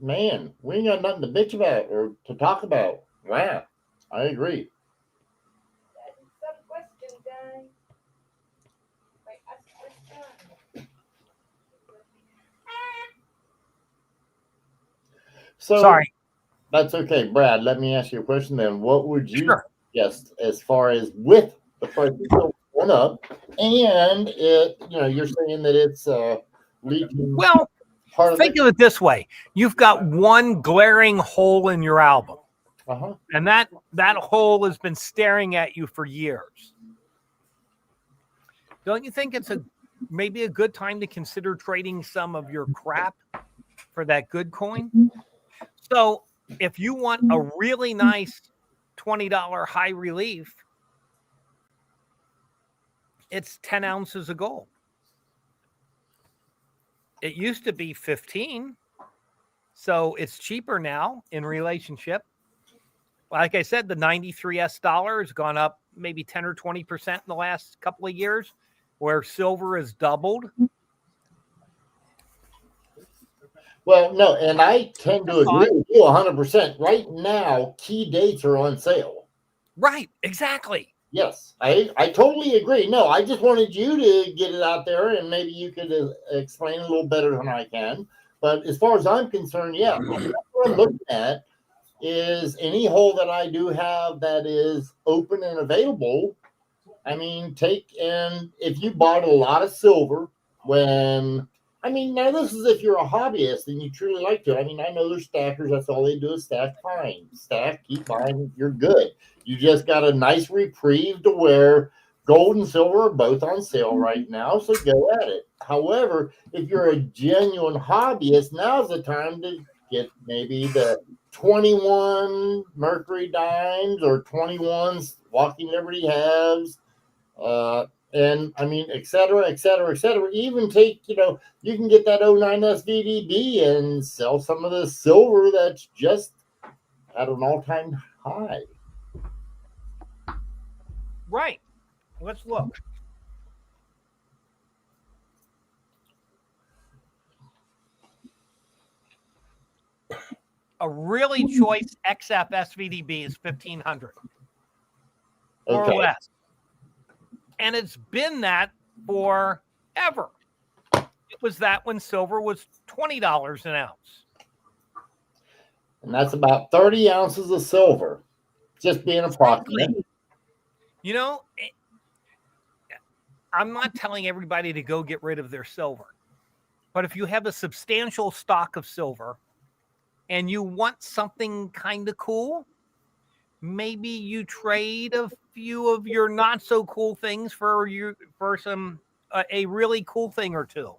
Man, we ain't got nothing to bitch about or to talk about. Wow, I agree. So sorry. That's okay, Brad. Let me ask you a question then. What would you suggest as far as with the price going up, and you're saying that it's leaking? Well, think of it this way: you've got one glaring hole in your album, and that hole has been staring at you for years. Don't you think it's maybe a good time to consider trading some of your crap for that good coin? So if you want a really nice $20 high relief, it's 10 ounces of gold. It used to be 15, so it's cheaper now in relationship. Like I said, the 93S dollar has gone up maybe 10 or 20% in the last couple of years, where silver has doubled. Well, no, and I tend to agree with you 100%. Right now, key dates are on sale. Right, exactly. Yes, I totally agree. No, I just wanted you to get it out there, and maybe you could explain a little better than I can. But as far as I'm concerned, yeah, what I'm looking at is any hole that I do have that is open and available. I mean, if you bought a lot of silver now this is if you're a hobbyist and you truly like to. I mean, I know there's stackers. That's all they do is stack. Fine. Stack, keep buying. You're good. You just got a nice reprieve to where gold and silver are both on sale right now. So go at it. However, if you're a genuine hobbyist, now's the time to get maybe the 21 Mercury dimes or 21s Walking Liberty halves. And I mean, et cetera, et cetera, et cetera. Even take, you can get that '09 SVDB and sell some of the silver that's just at an all-time high. Right. Let's look. A really choice XF SVDB is 1,500 or Okay. less. And it's been that forever. It was that when silver was $20 an ounce. And that's about 30 ounces of silver, just being approximate. I'm not telling everybody to go get rid of their silver. But if you have a substantial stock of silver and you want something kind of cool, maybe you trade a few of your not so cool things for some a really cool thing or two.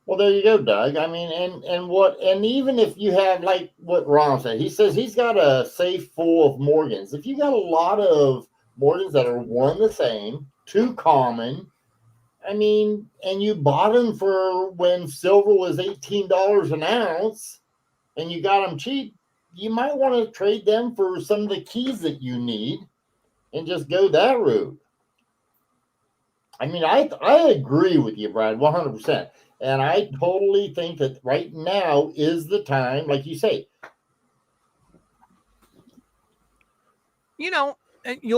Well, there you go, Doug. I mean, and even if you have, like what Ron said, he says he's got a safe full of Morgans. If you got a lot of Morgans that are one the same, too common, I mean, and you bought them for when silver was $18 an ounce, and you got them cheap, you might want to trade them for some of the keys that you need, and just go that route. I mean, I agree with you, Brad, 100%. And I totally think that right now is the time, like you say. You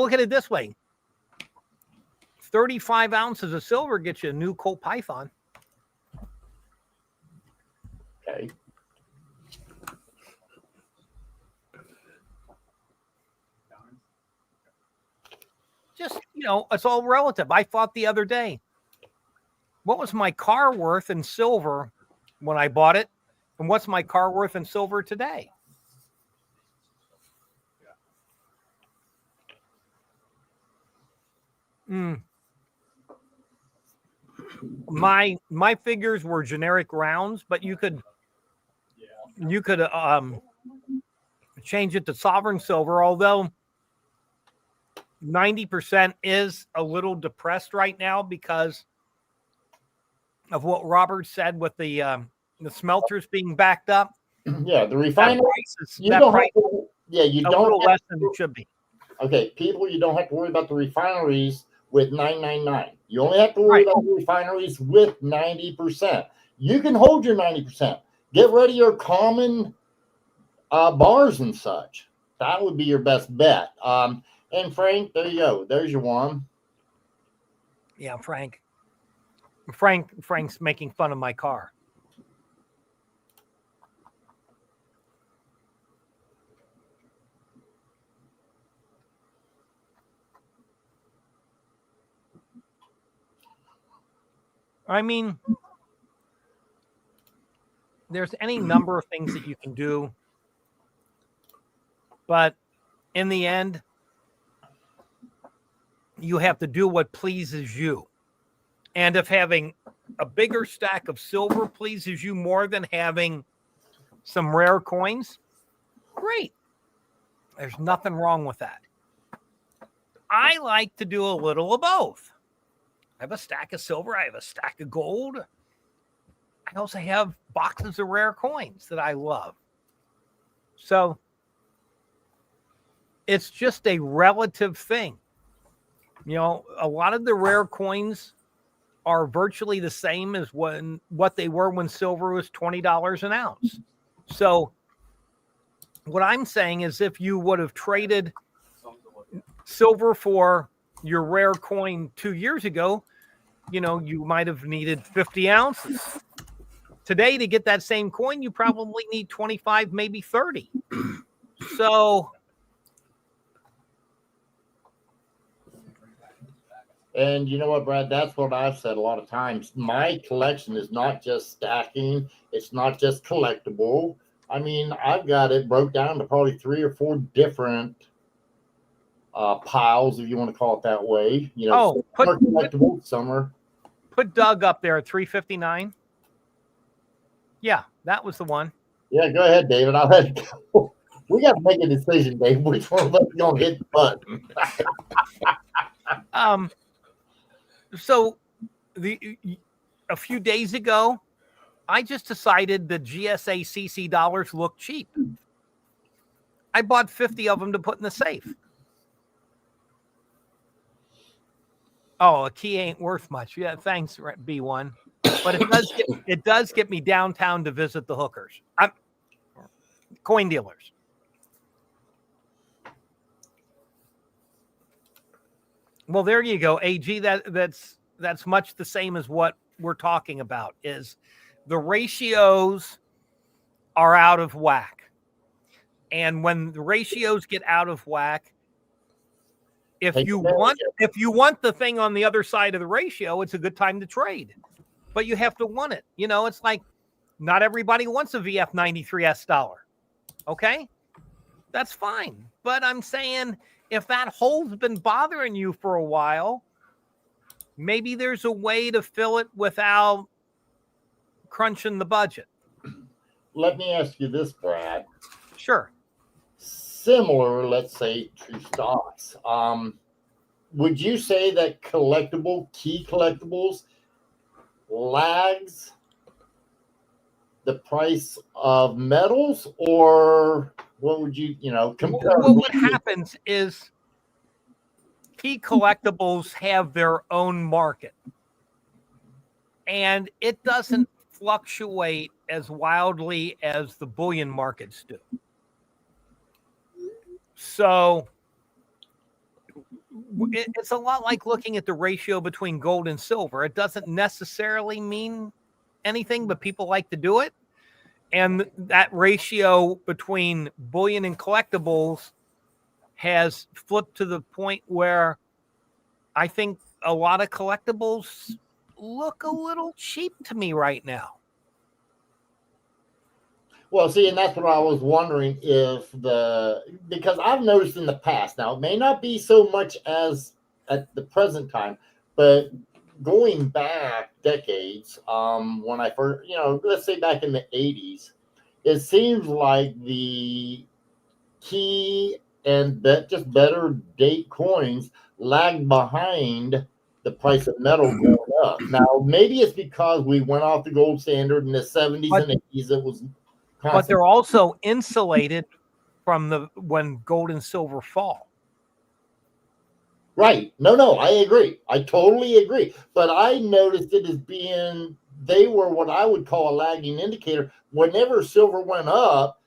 look at it this way. 35 ounces of silver gets you a new Colt Python. Okay. Just, it's all relative. I thought the other day, what was my car worth in silver when I bought it? And what's my car worth in silver today? My figures were generic rounds, but you could change it to sovereign silver, although 90% is a little depressed right now because of what Robert said with the smelters being backed up. Yeah, the refinery. You that don't price have to, yeah, you a don't little have less than it should be. Okay, people, you don't have to worry about the refineries with 999. You only have to worry about the refineries with 90%. You can hold your 90%. Get rid of your common bars and such. That would be your best bet. And Frank, there you go. There's your one. Yeah, Frank's making fun of my car. I mean, there's any number of things that you can do, but in the end, you have to do what pleases you. And if having a bigger stack of silver pleases you more than having some rare coins, great. There's nothing wrong with that. I like to do a little of both. I have a stack of silver. I have a stack of gold. I also have boxes of rare coins that I love. So it's just a relative thing. A lot of the rare coins are virtually the same as what they were when silver was $20 an ounce. So what I'm saying is if you would have traded silver for your rare coin 2 years ago, you might have needed 50 ounces. Today, to get that same coin, you probably need 25, maybe 30. So, and you know what, Brad? That's what I've said a lot of times. My collection is not just stacking. It's not just collectible. I mean, I've got it broke down to probably 3 or 4 different piles, if you want to call it that way. Some are collectible, some are. Put Doug up there at 359. Yeah, that was the one. Yeah, go ahead, David. I'll let it go. We got to make a decision, Dave. Which one of us is going to hit the button? So a few days ago, I just decided the GSA CC dollars look cheap. I bought 50 of them to put in the safe. Oh, a key ain't worth much. Yeah, thanks, B1. But it does get me downtown to visit the hookers. I'm coin dealers. Well, there you go, AG. That's much the same as what we're talking about. Is the ratios are out of whack, and when the ratios get out of whack, if you want the thing on the other side of the ratio, it's a good time to trade, but you have to want it. You know, it's like not everybody wants a VF93S dollar. Okay, that's fine, but I'm saying if that hole's been bothering you for a while, maybe there's a way to fill it without crunching the budget. Let me ask you this, Brad. Sure. Similar, let's say, to stocks. Would you say that key collectibles lags the price of metals, or what would you compare? Well, what happens is key collectibles have their own market, and it doesn't fluctuate as wildly as the bullion markets do. So it's a lot like looking at the ratio between gold and silver. It doesn't necessarily mean anything, but people like to do it. And that ratio between bullion and collectibles has flipped to the point where I think a lot of collectibles look a little cheap to me right now. Well, see, and that's what I was wondering because I've noticed in the past, now it may not be so much as at the present time, but going back decades, when I first, let's say back in the 80s, it seems like the key and just better date coins lagged behind the price of metal going up. Now, maybe it's because we went off the gold standard in the 70s and 80s. It was constant. But they're also insulated from when gold and silver fall. Right. No, I agree. I totally agree. But I noticed it as they were what I would call a lagging indicator. Whenever silver went up,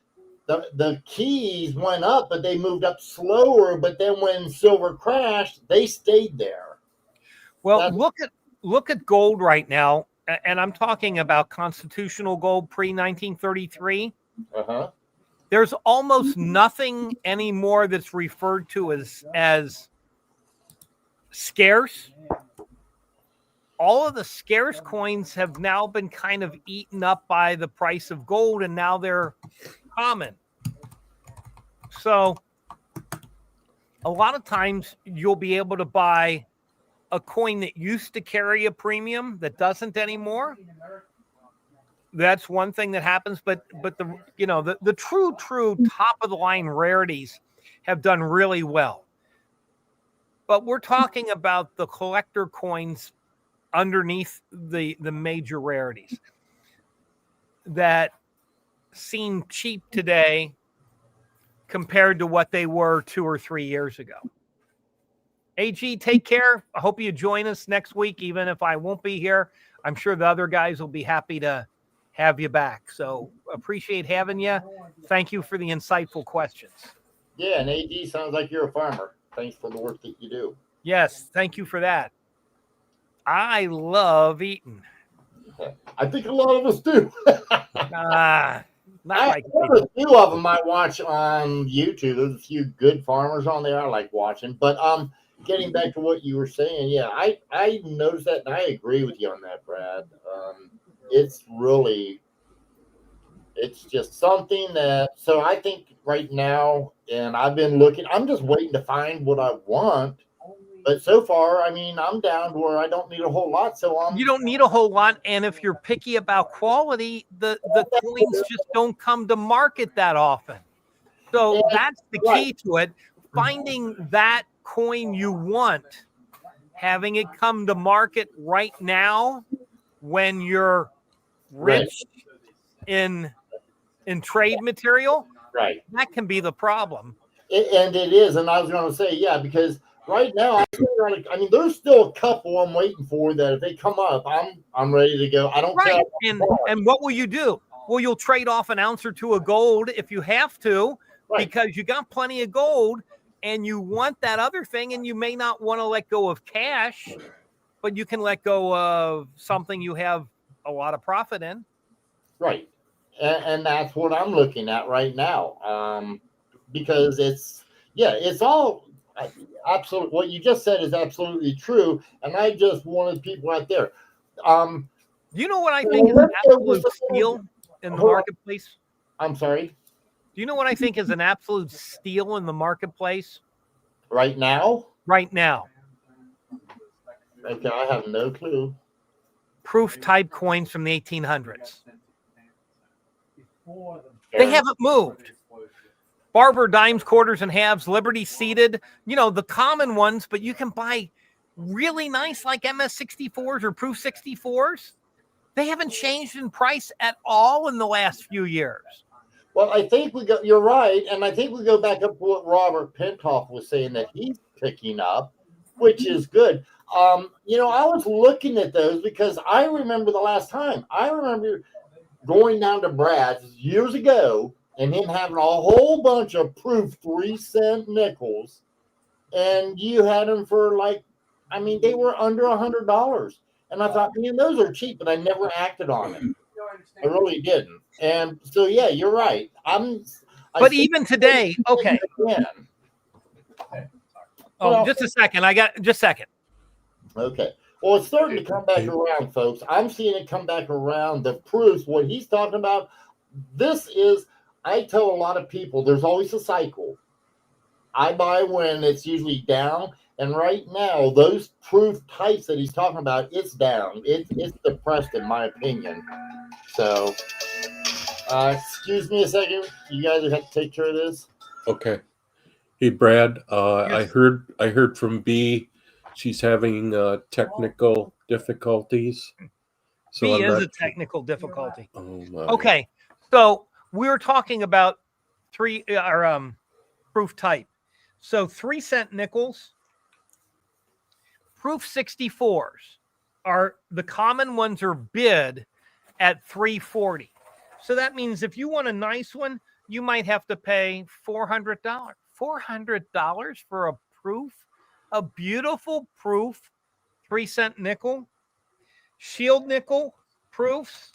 the keys went up, but they moved up slower. But then when silver crashed, they stayed there. Well, look at gold right now, and I'm talking about constitutional gold pre-1933. There's almost nothing anymore that's referred to as scarce. All of the scarce coins have now been kind of eaten up by the price of gold, and now they're common. So a lot of times you'll be able to buy a coin that used to carry a premium that doesn't anymore. That's one thing that happens, but the true top of the line rarities have done really well. But we're talking about the collector coins underneath the major rarities that seem cheap today compared to what they were 2 or 3 years ago. AG, take care. I hope you join us next week, even if I won't be here. I'm sure the other guys will be happy to have you back. So appreciate having you. Thank you for the insightful questions. Yeah, and AG sounds like you're a farmer. Thanks for the work that you do. Yes, thank you for that. I love eating. I think a lot of us do. Not like a few of them I watch on YouTube. There's a few good farmers on there I like watching. But getting back to what you were saying, yeah, I noticed that, and I agree with you on that, Brad. It's just something that. So I think right now, and I've been looking. I'm just waiting to find what I want. But so far, I mean, I'm down to where I don't need a whole lot. You don't need a whole lot, and if you're picky about quality, the coins just don't come to market that often. So that's the key to it. Finding that coin you want having it come to market right now when you're rich in trade material, Right. that can be the problem. And it is. And I was going to say, yeah, because right now, I mean, there's still a couple I'm waiting for that if they come up, I'm ready to go. I don't care. And what will you do? Well, you'll trade off an ounce or two of gold if you have to, because you got plenty of gold and you want that other thing, and you may not want to let go of cash, but you can let go of something you have a lot of profit in. Right. And that's what I'm looking at right now. Because it's all absolute. What you just said is absolutely true. And I just wanted people out there. You know what I think is an absolute steal in the marketplace? I'm sorry? Do you know what I think is an absolute steal in the marketplace? Right now? Right now. Okay, I have no clue. Proof type coins from the 1800s. They haven't moved. Barber dimes, quarters, and halves, Liberty seated, the common ones, but you can buy really nice like MS64s or Proof 64s. They haven't changed in price at all in the last few years. Well, I think you're right. And I think we go back up to what Robert Pentoff was saying that he's picking up, which is good. I was looking at those because I remember the last time. I remember going down to Brad's years ago and him having a whole bunch of Proof 3-cent nickels. And you had them for they were under $100. And I thought, man, those are cheap, but I never acted on it. I really didn't. And so, yeah, you're right. But even today, okay. Just a second. Just a second. Okay. Well, it's starting to come back around, folks. I'm seeing it come back around. The proofs, what he's talking about, I tell a lot of people, there's always a cycle. I buy when it's usually down. And right now, those proof types that he's talking about, it's down. It's depressed, in my opinion. So, excuse me a second. You guys have to take care of this. Okay. Hey, Brad. Yes. I heard from B. She's having technical difficulties. So B is a technical difficulty. Oh my. Okay. So we were talking about proof type. So 3-cent nickels. Proof 64s are the common ones are bid at $340. So that means if you want a nice one, you might have to pay $400. $400 for a beautiful proof 3-cent nickel, shield nickel proofs.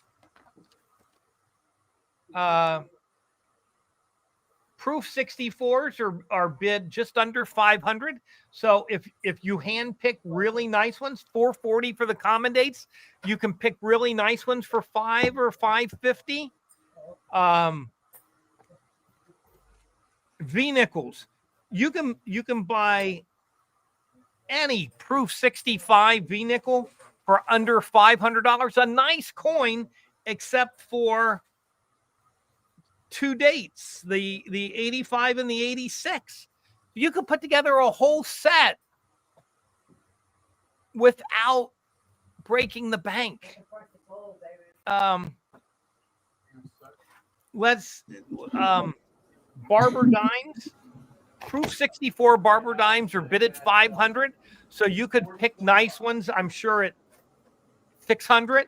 Proof 64s are bid just under $500. So if you hand pick really nice ones, $440 for the common dates, you can pick really nice ones for $5 or $550. V nickels, you can buy any Proof 65 V nickel for under $500. A nice coin, except for two dates, the 85 and the 86. You could put together a whole set without breaking the bank. Barber dimes, Proof 64 Barber dimes are bid at $500. So you could pick nice ones, I'm sure, at $600.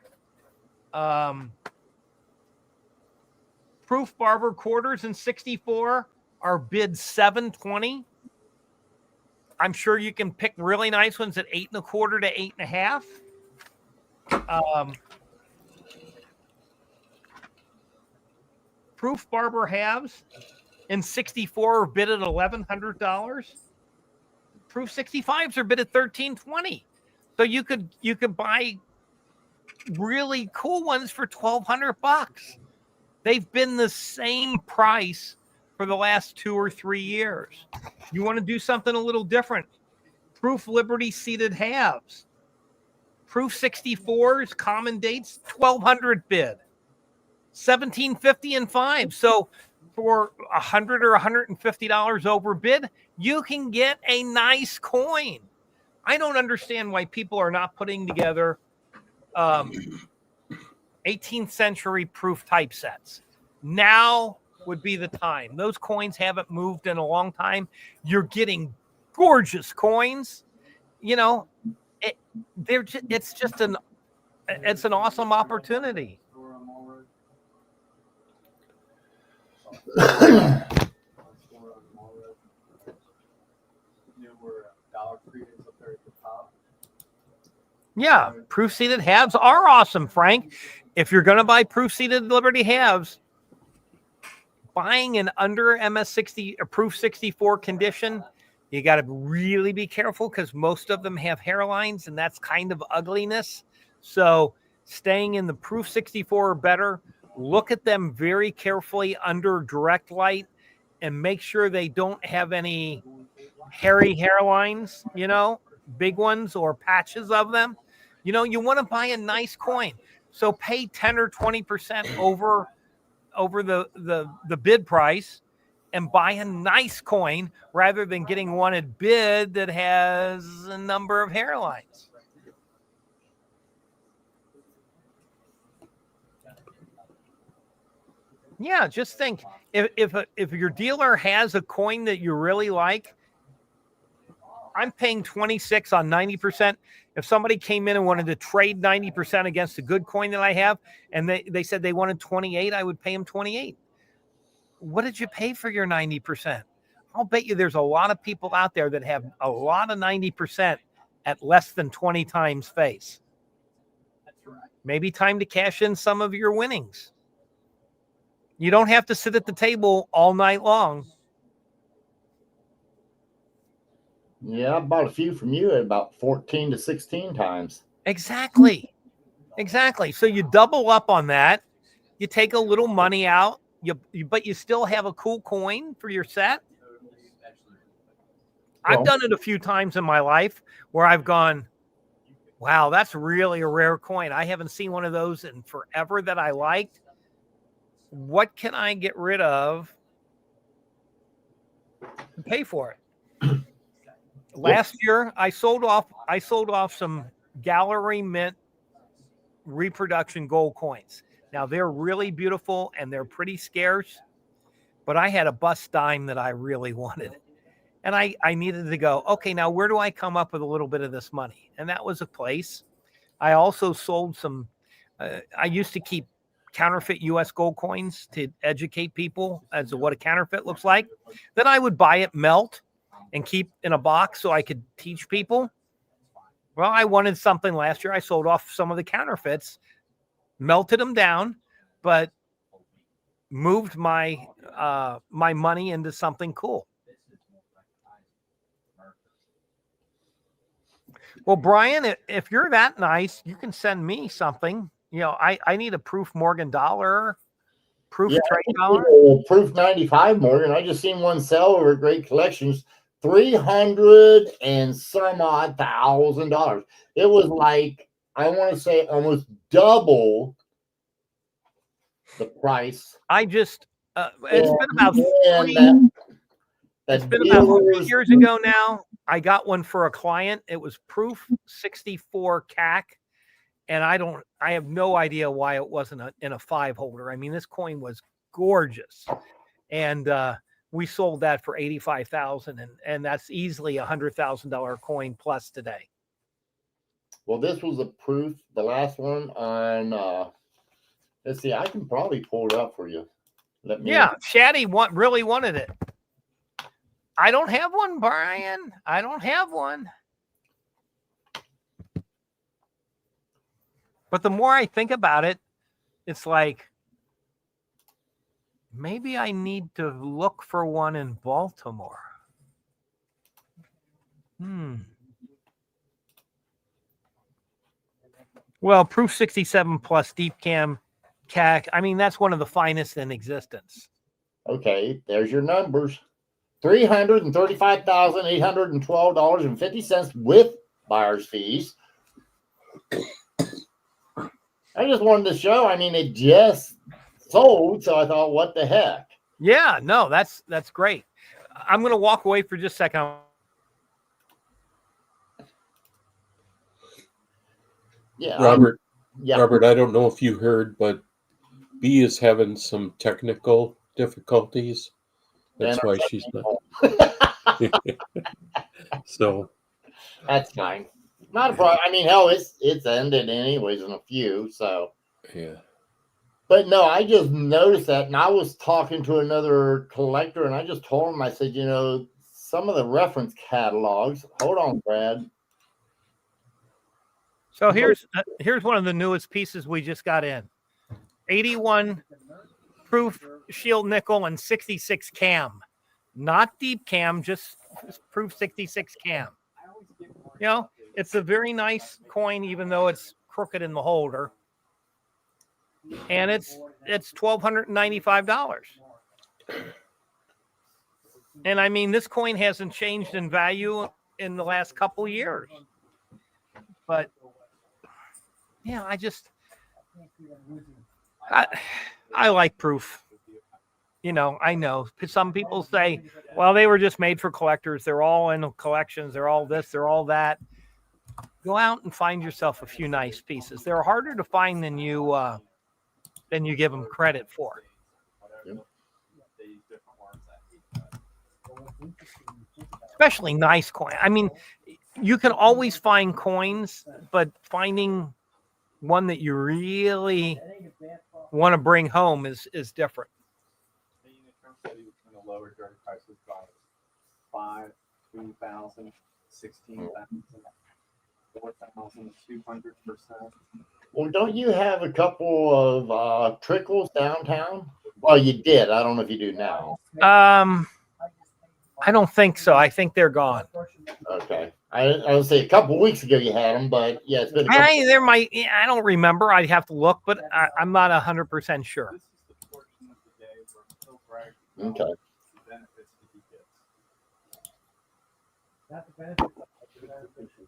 Proof Barber quarters in 64 are bid $720. I'm sure you can pick really nice ones at $8.25 to $8.50. Proof Barber halves in 64 are bid at $1,100. Proof 65s are bid at $1,320. So you could buy really cool ones for $1,200. They've been the same price for the last 2 or 3 years. You want to do something a little different. Proof Liberty seated halves. Proof 64s, common dates, $1,200 bid. $1,750 and 5. So for $100 or $150 over bid, you can get a nice coin. I don't understand why people are not putting together 18th century proof typesets. Now would be the time. Those coins haven't moved in a long time. You're getting gorgeous coins. You know, it's an awesome opportunity. Yeah, proof seated halves are awesome, Frank. If you're going to buy proof seated Liberty halves, buying an under MS60 or proof 64 condition, you got to really be careful because most of them have hairlines, and that's kind of ugliness. So staying in the proof 64 or better, look at them very carefully under direct light and make sure they don't have any hairy hairlines, big ones or patches of them. You want to buy a nice coin. So pay 10 or 20% over the bid price and buy a nice coin rather than getting one at bid that has a number of hairlines. Yeah, just think if your dealer has a coin that you really like, I'm paying 26 on 90%. If somebody came in and wanted to trade 90% against a good coin that I have, and they said they wanted 28, I would pay them 28. What did you pay for your 90%? I'll bet you there's a lot of people out there that have a lot of 90% at less than 20 times face. Maybe time to cash in some of your winnings. You don't have to sit at the table all night long. Yeah, I bought a few from you at about 14 to 16 times. Exactly. So you double up on that. You take a little money out, but you still have a cool coin for your set. I've done it a few times in my life where I've gone, wow, that's really a rare coin. I haven't seen one of those in forever that I liked. What can I get rid of to pay for it? Last year, I sold off some gallery mint reproduction gold coins. Now they're really beautiful and they're pretty scarce, but I had a bust dime that I really wanted. And I needed to go, okay, now where do I come up with a little bit of this money? And that was a place. I also sold some, I used to keep counterfeit U.S. gold coins to educate people as to what a counterfeit looks like. Then I would buy it melt and keep in a box so I could teach people. Well, I wanted something last year. I sold off some of the counterfeits, melted them down, but moved my my money into something cool. Well, Brian, if you're that nice, you can send me something. I need a proof Morgan dollar, proof trade dollar. Proof 95 Morgan. I just seen one sell over at Great Collections, $300 and some odd $1,000. It was like, I want to say almost double the price. It's been about it's been about 3 years ago now. I got one for a client. It was proof 64 CAC. And I have no idea why it wasn't in a 5 holder. I mean, this coin was gorgeous. And we sold that for $85,000, and that's easily $100,000 coin plus today. Well, this was a proof, the last one on let's see, I can probably pull it up for you. Shaddy really wanted it. I don't have one, Brian. I don't have one. But the more I think about it, it's like, maybe I need to look for one in Baltimore. Well, proof 67 plus deep cam CAC. I mean, that's one of the finest in existence. Okay, there's your numbers. $335,812.50 with buyer's fees. I just wanted to show. I mean, it just sold, so I thought, what the heck? Yeah, no, that's great. I'm going to walk away for just a second. Yeah, Robert, yeah. Robert, I don't know if you heard, but B is having some technical difficulties. That's And why she's not. So, that's fine. Not a problem. I mean, hell, it's ended anyways in a few. So, yeah. but no, I just noticed that, and I was talking to another collector, and I just told him, I said, some of the reference catalogs. Hold on, Brad. So here's one of the newest pieces we just got in. 81 proof shield nickel and 66 cam. Not deep cam, just proof 66 cam. It's a very nice coin, even though it's crooked in the holder. And it's $1,295. And I mean, this coin hasn't changed in value in the last couple of years. But yeah, I like proof. I know some people say, well, they were just made for collectors. They're all in collections. They're all this, they're all that. Go out and find yourself a few nice pieces. They're harder to find than you give them credit for. Especially nice coin. I mean, you can always find coins, but finding one that you really want to bring home is different. Lower during prices by 5, 2,000, 16,000, 4,200%. Well, don't you have a couple of trickles downtown? Well, you did. I don't know if you do now. I don't think so. I think they're gone. Okay. I would say a couple weeks ago you had them, but yeah, it's been a couple. I don't remember. I'd have to look, but I'm not 100% sure. Okay.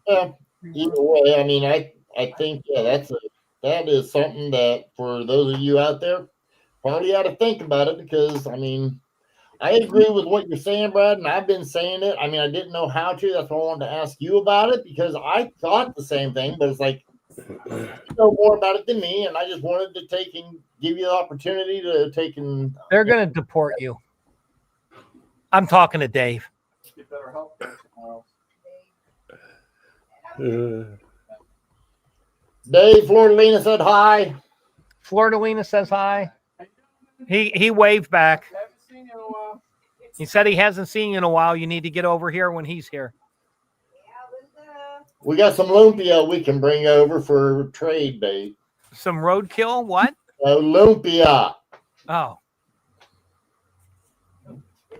Yeah. Either way, I mean, I think that is something that for those of you out there probably ought to think about it, because I mean, I agree with what you're saying, Brad, and I've been saying it. I mean, I didn't know how to. That's why I wanted to ask you about it, because I thought the same thing, but it's like you know more about it than me, and I just wanted to take and give you the opportunity to take and. They're going to deport you. I'm talking to Dave. You better help them tomorrow. Dave Flordelina said hi. Flordelina says hi. He waved back. Haven't seen you in a while. He said he hasn't seen you in a while. You need to get over here when he's here. We got some lumpia we can bring over for trade bait. Some roadkill? What? Lumpia. Oh.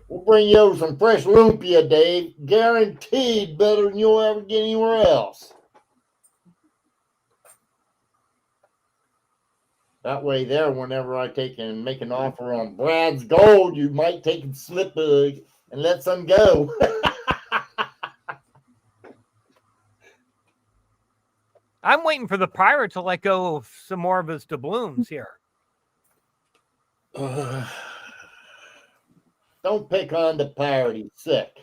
We'll bring you over some fresh lumpia, Dave. Guaranteed better than you'll ever get anywhere else. That way there, whenever I take and make an offer on Brad's Gold, you might take and slip and let some go. I'm waiting for the pirate to let go of some more of his doubloons here. Don't pick on the pirate. He's sick.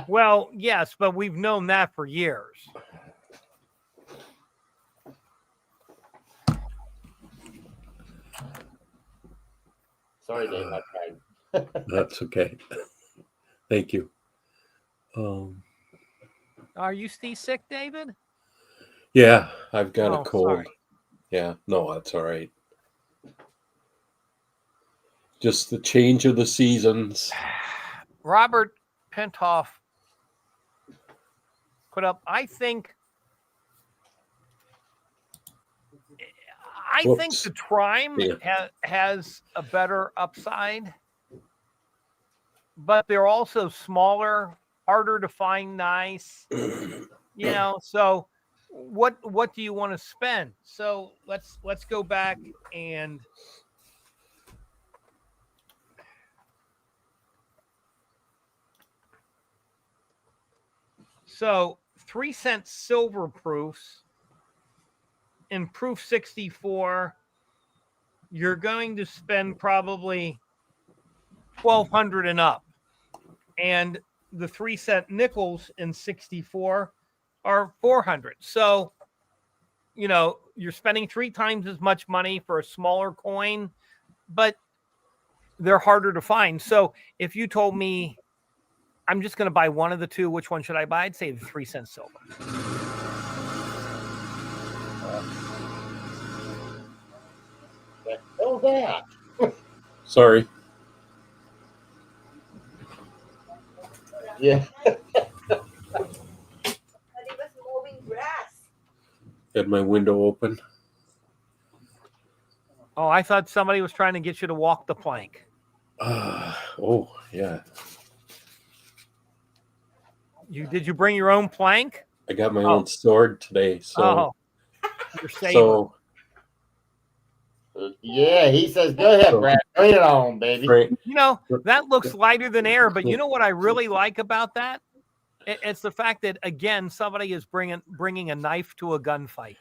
Well, yes, but we've known that for years. Sorry, Dave. I tried. That's okay. Thank you. Are you still sick, David? Yeah, I've got a cold. Sorry. Yeah, no, that's all right. Just the change of the seasons. Robert Pentoff put up, I think the Trime has a better upside, but they're also smaller, harder to find nice. So what do you want to spend? So let's go back and so 3-cent silver proofs in proof 64, you're going to spend probably $1,200 and up. And the 3-cent nickels in 64 are 400. So, you know, you're spending 3 times as much money for a smaller coin, but they're harder to find. So if you told me I'm just going to buy one of the two, which one should I buy? I'd say the 3-cent silver. Oh, that. Sorry. Yeah. But it was mowing grass. Had my window open. Oh, I thought somebody was trying to get you to walk the plank. Oh, yeah. Did you bring your own plank? I got my own sword today. So, Your saber. so Yeah, he says, go ahead, Brad. Bring it on, baby. Frank, You know, that looks lighter than air, but you know what I really like about that? It's the fact that, again, somebody is bringing a knife to a gunfight.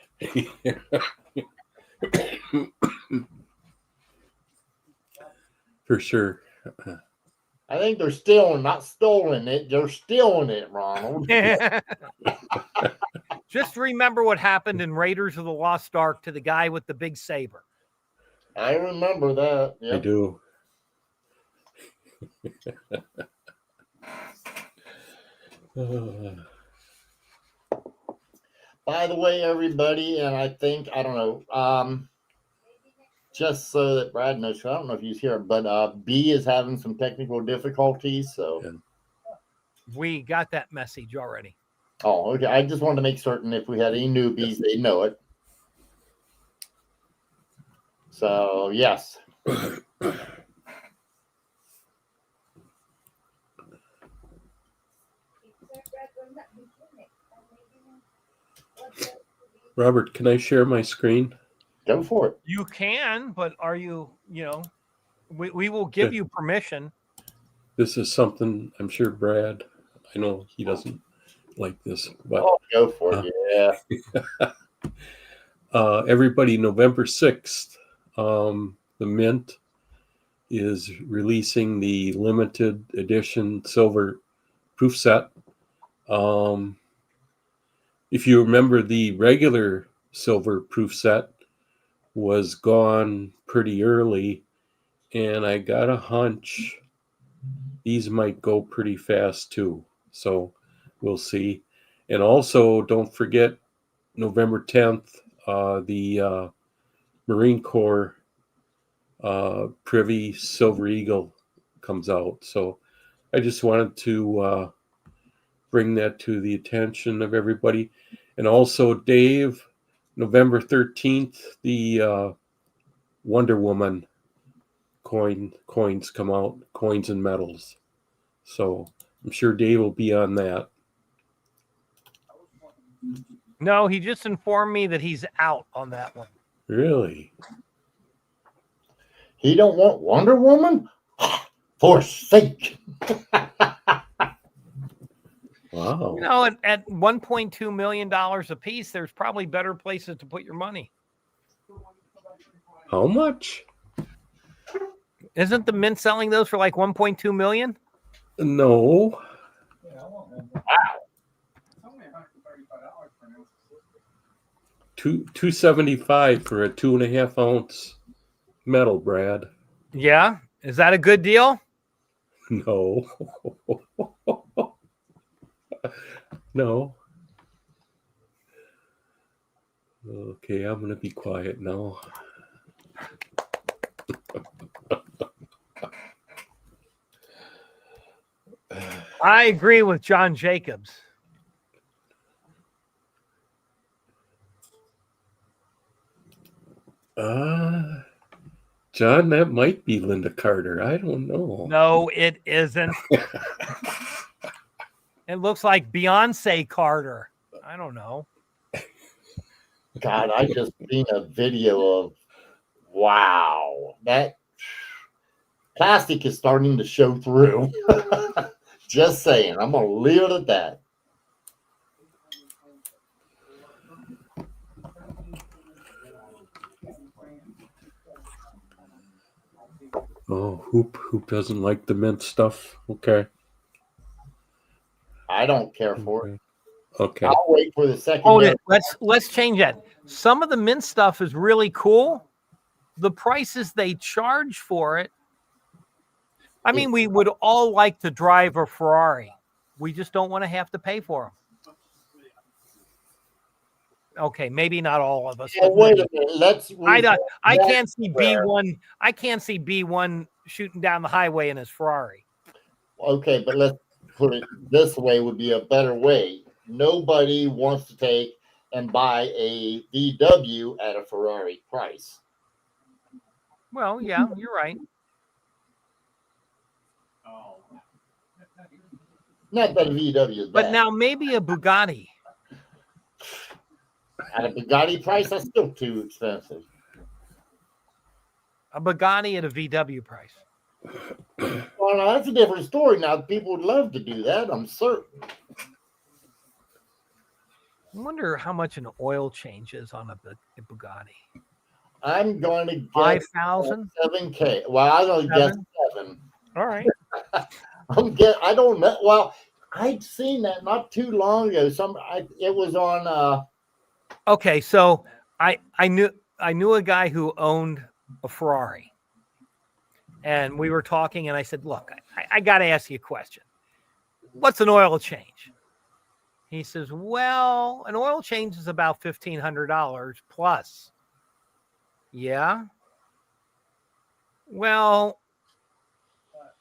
for sure. I think they're stealing, not stolen it. They're stealing it, Ronald. Just remember what happened in Raiders of the Lost Ark to the guy with the big saber. I remember that. I Yep. do. By the way, everybody, and I think, I don't know, just so that Brad knows, I don't know if he's here, but B is having some technical difficulties. So, Yeah. We got that message already. oh, okay. I just wanted to make certain if we had any newbies, they know it. So, yes. Robert, can I share my screen? Go for it. You can, but are you, we will give Okay. you permission. This is something I'm sure Brad, I know he doesn't like this, but Oh, go for it. Yeah. everybody, November 6th, the Mint is releasing the limited edition silver proof set. If you remember, the regular silver proof set was gone pretty early, and I got a hunch these might go pretty fast too. So we'll see. And also, don't forget November 10th, the Marine Corps Privy Silver Eagle comes out. So I just wanted to bring that to the attention of everybody. And also, Dave, November 13th, the Wonder Woman coins come out, coins and medals. So I'm sure Dave will be on that. No, he just informed me that he's out on that one. Really? He don't want Wonder Woman? Forsake. Wow. You know, at $1.2 million a piece, there's probably better places to put your money. How much? Isn't the Mint selling those for like 1.2 million? No. Yeah, I want one. Wow. It's only $135 for an ounce of silver. $275 for a 2.5 ounce metal, Brad. Yeah. Is that a good deal? No. No. Okay, I'm gonna be quiet now. I agree with John Jacobs. John, that might be Linda Carter. I don't know. No, it isn't. It looks like Beyonce Carter. I don't know. God, I just seen a video of, wow, that plastic is starting to show through. Just saying. I'm going to leave it at that. Oh, Hoop doesn't like the mint stuff. Okay. I don't care for it. Okay. I'll wait for the Hold secondary. it. Let's change that. Some of the mint stuff is really cool. The prices they charge for it. I mean, we would all like to drive a Ferrari. We just don't want to have to pay for them. Okay, maybe not all of us. Yeah, But wait many. a minute. I can't see B1. I can't see B1 shooting down the highway in his Ferrari. Okay, but let's put it this way would be a better way. Nobody wants to take and buy a VW at a Ferrari price. Well, yeah, you're right. Not that a VW is bad. But now maybe a Bugatti. At a Bugatti price, that's still too expensive. A Bugatti at a VW price. Well, now, that's a different story. Now, people would love to do that, I'm certain. I wonder how much an oil change is on a Bugatti. I'm going to get 5,000? $7K. Well, I'm going to guess 7. All right. I don't know. Well, I'd seen that not too long ago. It was on. Okay, so I knew a guy who owned a Ferrari, and we were talking, and I said, "Look, I got to ask you a question. What's an oil change?" He says, "Well, an oil change is about $1,500 plus." Yeah. Well,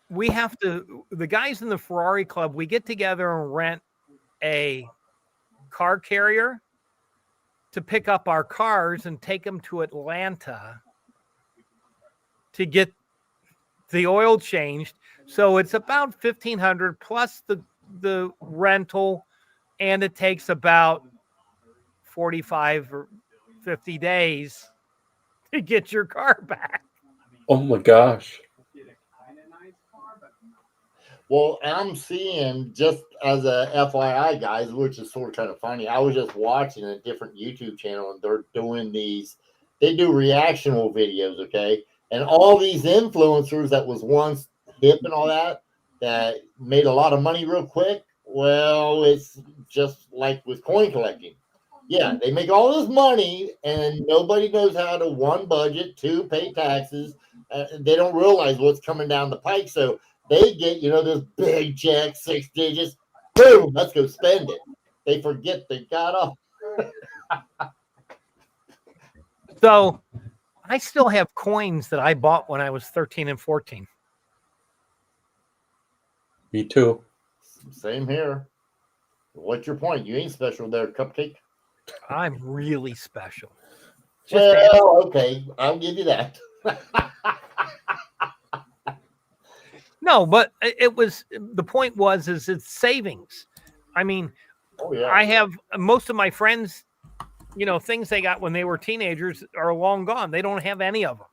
we have to. The guys in the Ferrari club, we get together and rent a car carrier to pick up our cars and take them to Atlanta to get the oil changed. So it's about $1,500 plus the rental, and it takes about 45 or 50 days to get your car back. Oh my gosh. Well, I'm seeing, just as a FYI, guys, which is sort of kind of funny. I was just watching a different YouTube channel, and they're doing these. They do reactional videos, okay? And all these influencers that was once hip and all that made a lot of money real quick. Well, it's just like with coin collecting. Yeah, they make all this money, and nobody knows how to, one, budget, two, pay taxes. They don't realize what's coming down the pike. So they get, this big check, 6 digits, boom, let's go spend it. They forget they got off. So I still have coins that I bought when I was 13 and 14. Me too. Same here. What's your point? You ain't special there, Cupcake. I'm really special. Okay, I'll give you that. No, but it was, the point was, is it's savings. I mean, I have most of my friends, things they got when they were teenagers are long gone. They don't have any of them.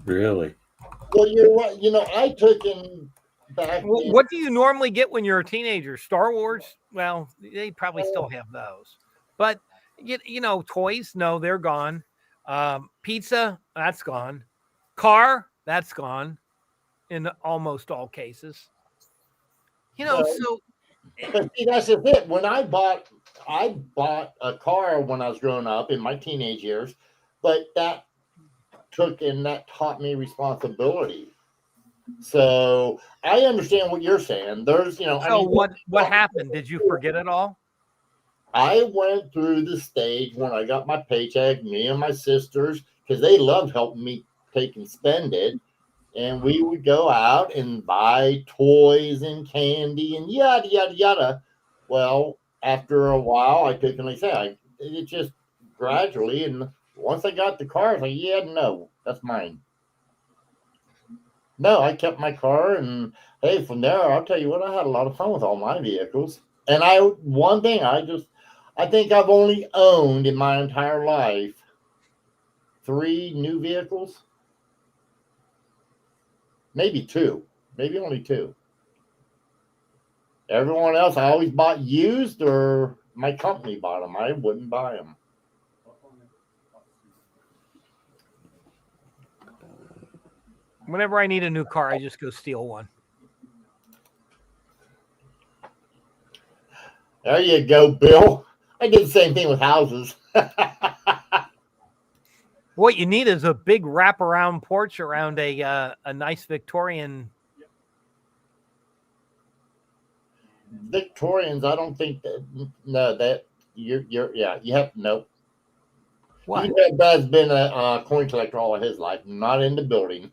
Really? Well, you're right. I took in back. What do you normally get when you're a teenager? Star Wars? Well, they probably still have those. But, toys? No, they're gone. Pizza? That's gone. Car? That's gone. In almost all cases. So. But see, that's just it. When I bought a car when I was growing up in my teenage years, but that taught me responsibility. So I understand what you're saying. There's, So what happened? Did you forget it all? I went through the stage when I got my paycheck, me and my sisters, because they loved helping me take and spend it. And we would go out and buy toys and candy and yada, yada, yada. Well, after a while, I took, and it just gradually, and once I got the car, I was like, yeah, no, that's mine. No, I kept my car, and hey, from there, I'll tell you what, I had a lot of fun with all my vehicles. And one thing, I think I've only owned in my entire life 3 new vehicles. Maybe 2. Maybe only 2. Everyone else, I always bought used, or my company bought them. I wouldn't buy them. Whenever I need a new car, I just go steal one. There you go, Bill. I did the same thing with houses. What you need is a big wraparound porch around a nice Victorian. Victorians, I don't think that. No, that you're yeah. You have no. What? Your dad's been a coin collector all of his life, not in the building.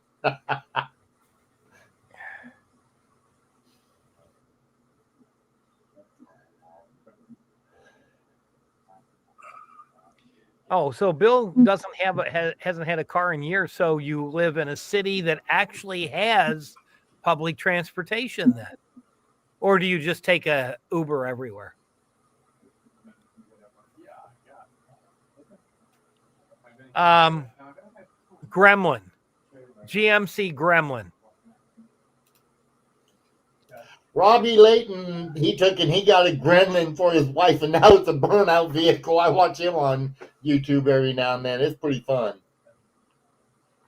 Oh, so Bill doesn't hasn't had a car in years. So you live in a city that actually has public transportation, then, or do you just take a Uber everywhere? Gremlin, GMC Gremlin. Robbie Layton, he took and he got a Gremlin for his wife, and now it's a burnout vehicle. I watch him on YouTube every now and then. It's pretty fun.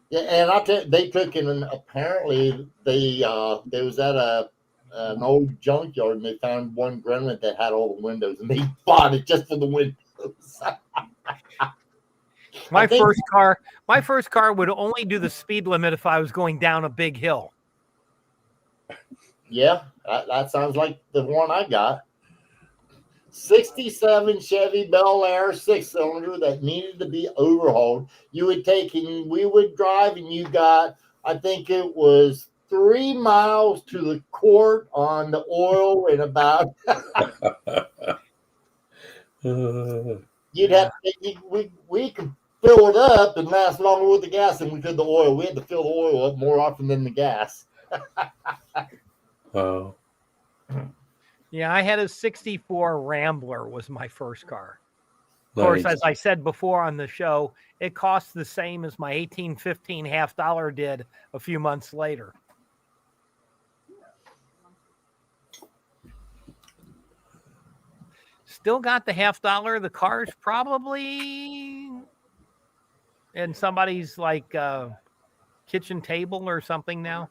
Yeah, and I tell you, they took it, and apparently they was at an old junkyard, and they found one Gremlin that had all the windows, and they bought it just for the windows. My first car would only do the speed limit if I was going down a big hill. Yeah, that sounds like the one I got. 67 Chevy Bel Air 6-cylinder that needed to be overhauled. You would take and we would drive, and you got, I think it was 3 miles to the quart on the oil, and about you'd have to, we could fill it up and last longer with the gas than we could the oil. We had to fill the oil up more often than the gas. Wow. Yeah, I had a 64 Rambler was my first car. Of course, as I said before on the show, it cost the same as my 1815 $50 did a few months later. Still got the $50. The car's probably in somebody's like kitchen table or something now.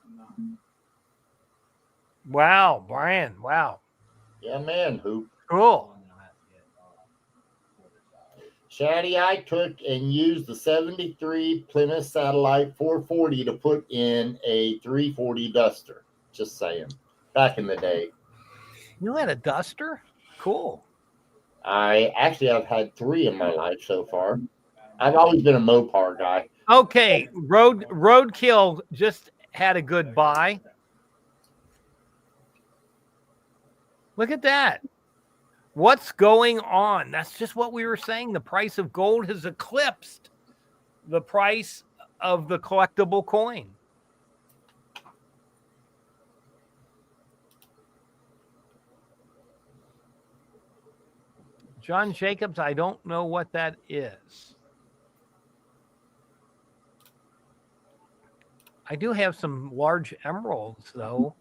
Wow, Brian. Wow. Yeah, man, Hoop. Cool. Shaddy, I took and used the 73 Plymouth Satellite 440 to put in a 340 Duster. Just saying. Back in the day. You had a Duster? Cool. I actually have had 3 in my life so far. I've always been a Mopar guy. Okay, Roadkill just had a good buy. Look at that. What's going on? That's just what we were saying. The price of gold has eclipsed the price of the collectible coin. John Jacobs, I don't know what that is. I do have some large emeralds, though.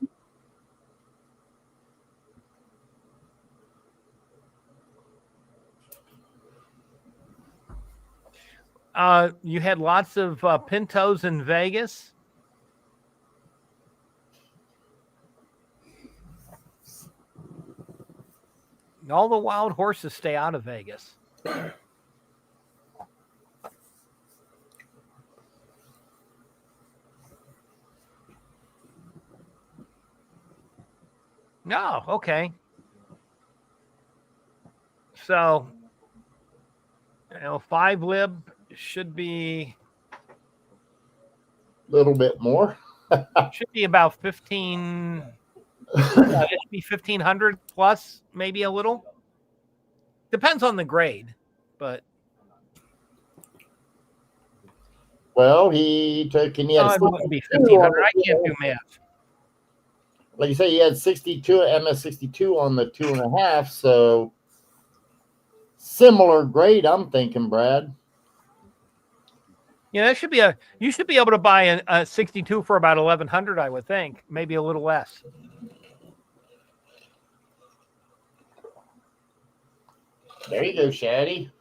You had lots of Pintos in Vegas. All the wild horses stay out of Vegas. No, okay. So, 5 lib should be A little bit more. should be about 15. It should be 1,500 plus, maybe a little. Depends on the grade, but. Well, he took and he had. It wouldn't be 1,500. I can't do math. Like you say, he had 62 MS62 on the 2.5, so similar grade. I'm thinking, Brad. Yeah, that should be you should be able to buy a 62 for about 1,100, I would think, maybe a little less. There you go, Shaddy.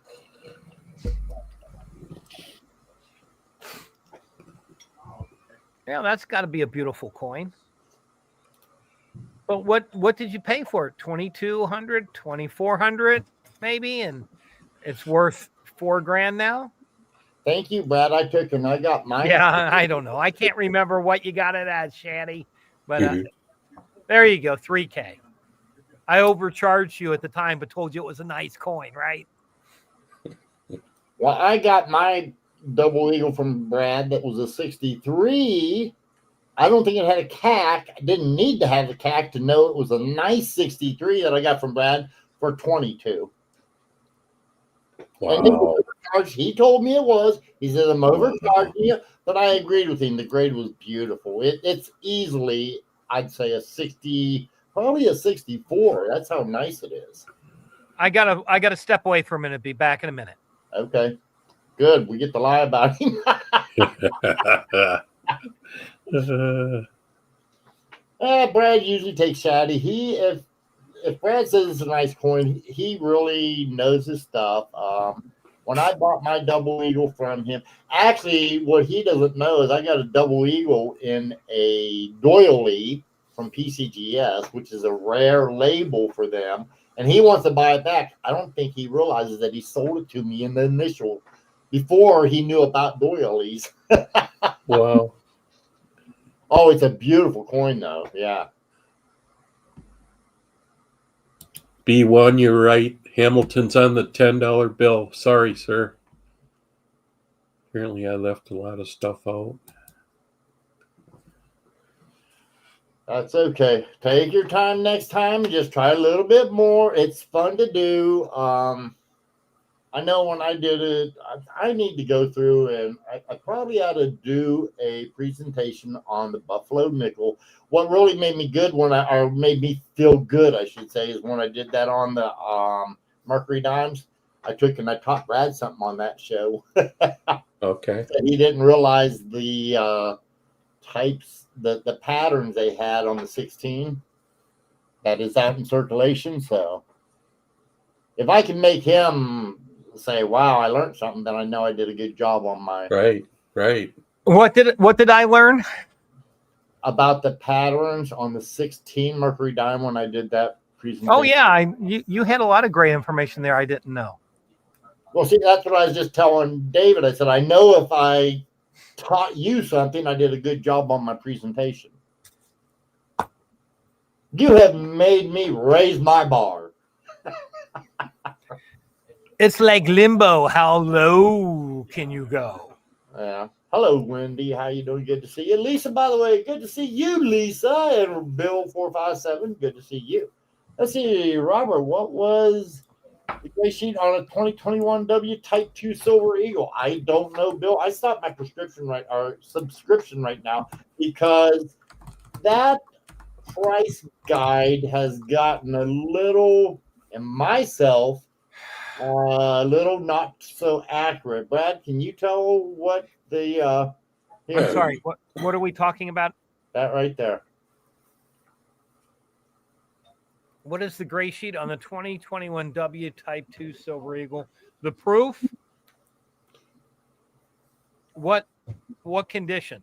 Yeah, that's got to be a beautiful coin. But what did you pay for it? 2,200, 2,400 maybe, and it's worth $4,000 now. Thank you, Brad. I took and I got mine. Yeah, I don't know. I can't remember what you got it at, Shanny, but there you go, $3,000. I overcharged you at the time, but told you it was a nice coin, right? Well, I got my double eagle from Brad that was a 63. I don't think it had a CAC. I didn't need to have a CAC to know it was a nice 63 that I got from Brad for 22. Wow. And it was overcharged. He told me it was. He said, I'm overcharging you. But I agreed with him. The grade was beautiful. It's easily, I'd say, a 60, probably a 64. That's how nice it is. I gotta step away for a minute. Be back in a minute. Okay. Good. We get to lie about him. Brad usually takes Shaddy. If Brad says it's a nice coin, he really knows his stuff. When I bought my double eagle from him, actually, what he doesn't know is I got a double eagle in a doily from PCGS, which is a rare label for them, and he wants to buy it back. I don't think he realizes that he sold it to me in the initial, before he knew about doilies. Wow. Oh, it's a beautiful coin, though. Yeah. B1, you're right. Hamilton's on the $10 bill. Sorry, sir. Apparently I left a lot of stuff out. That's okay. Take your time next time and just try a little bit more. It's fun to do. I know when I did it, I need to go through and I probably ought to do a presentation on the Buffalo nickel. What really made me good or made me feel good, I should say, is when I did that on the Mercury dimes. I took and I taught Brad something on that show. Okay. And he didn't realize the types, the patterns they had on the 16 that is out in circulation. So if I can make him say, wow, I learned something, then I know I did a good job on my Right. What did I learn? About the patterns on the 16 Mercury dime when I did that presentation. Oh yeah, you had a lot of great information there I didn't know. Well, see, that's what I was just telling David. I said, I know if I taught you something, I did a good job on my presentation. You have made me raise my bar. It's like limbo. How low can you go? Yeah. Hello, Wendy. How you doing? Good to see you. Lisa, by the way, good to see you, Lisa. And Bill 457, good to see you. Let's see, Robert, what was the gray sheet on a 2021 W Type 2 Silver Eagle? I don't know, Bill. I stopped my subscription right now because that price guide has gotten a little, and myself, a little not so accurate. Brad, can you tell what the here, I'm sorry. What are we talking about? that right there? What is the gray sheet on the 2021 W Type 2 Silver Eagle? The proof? What condition?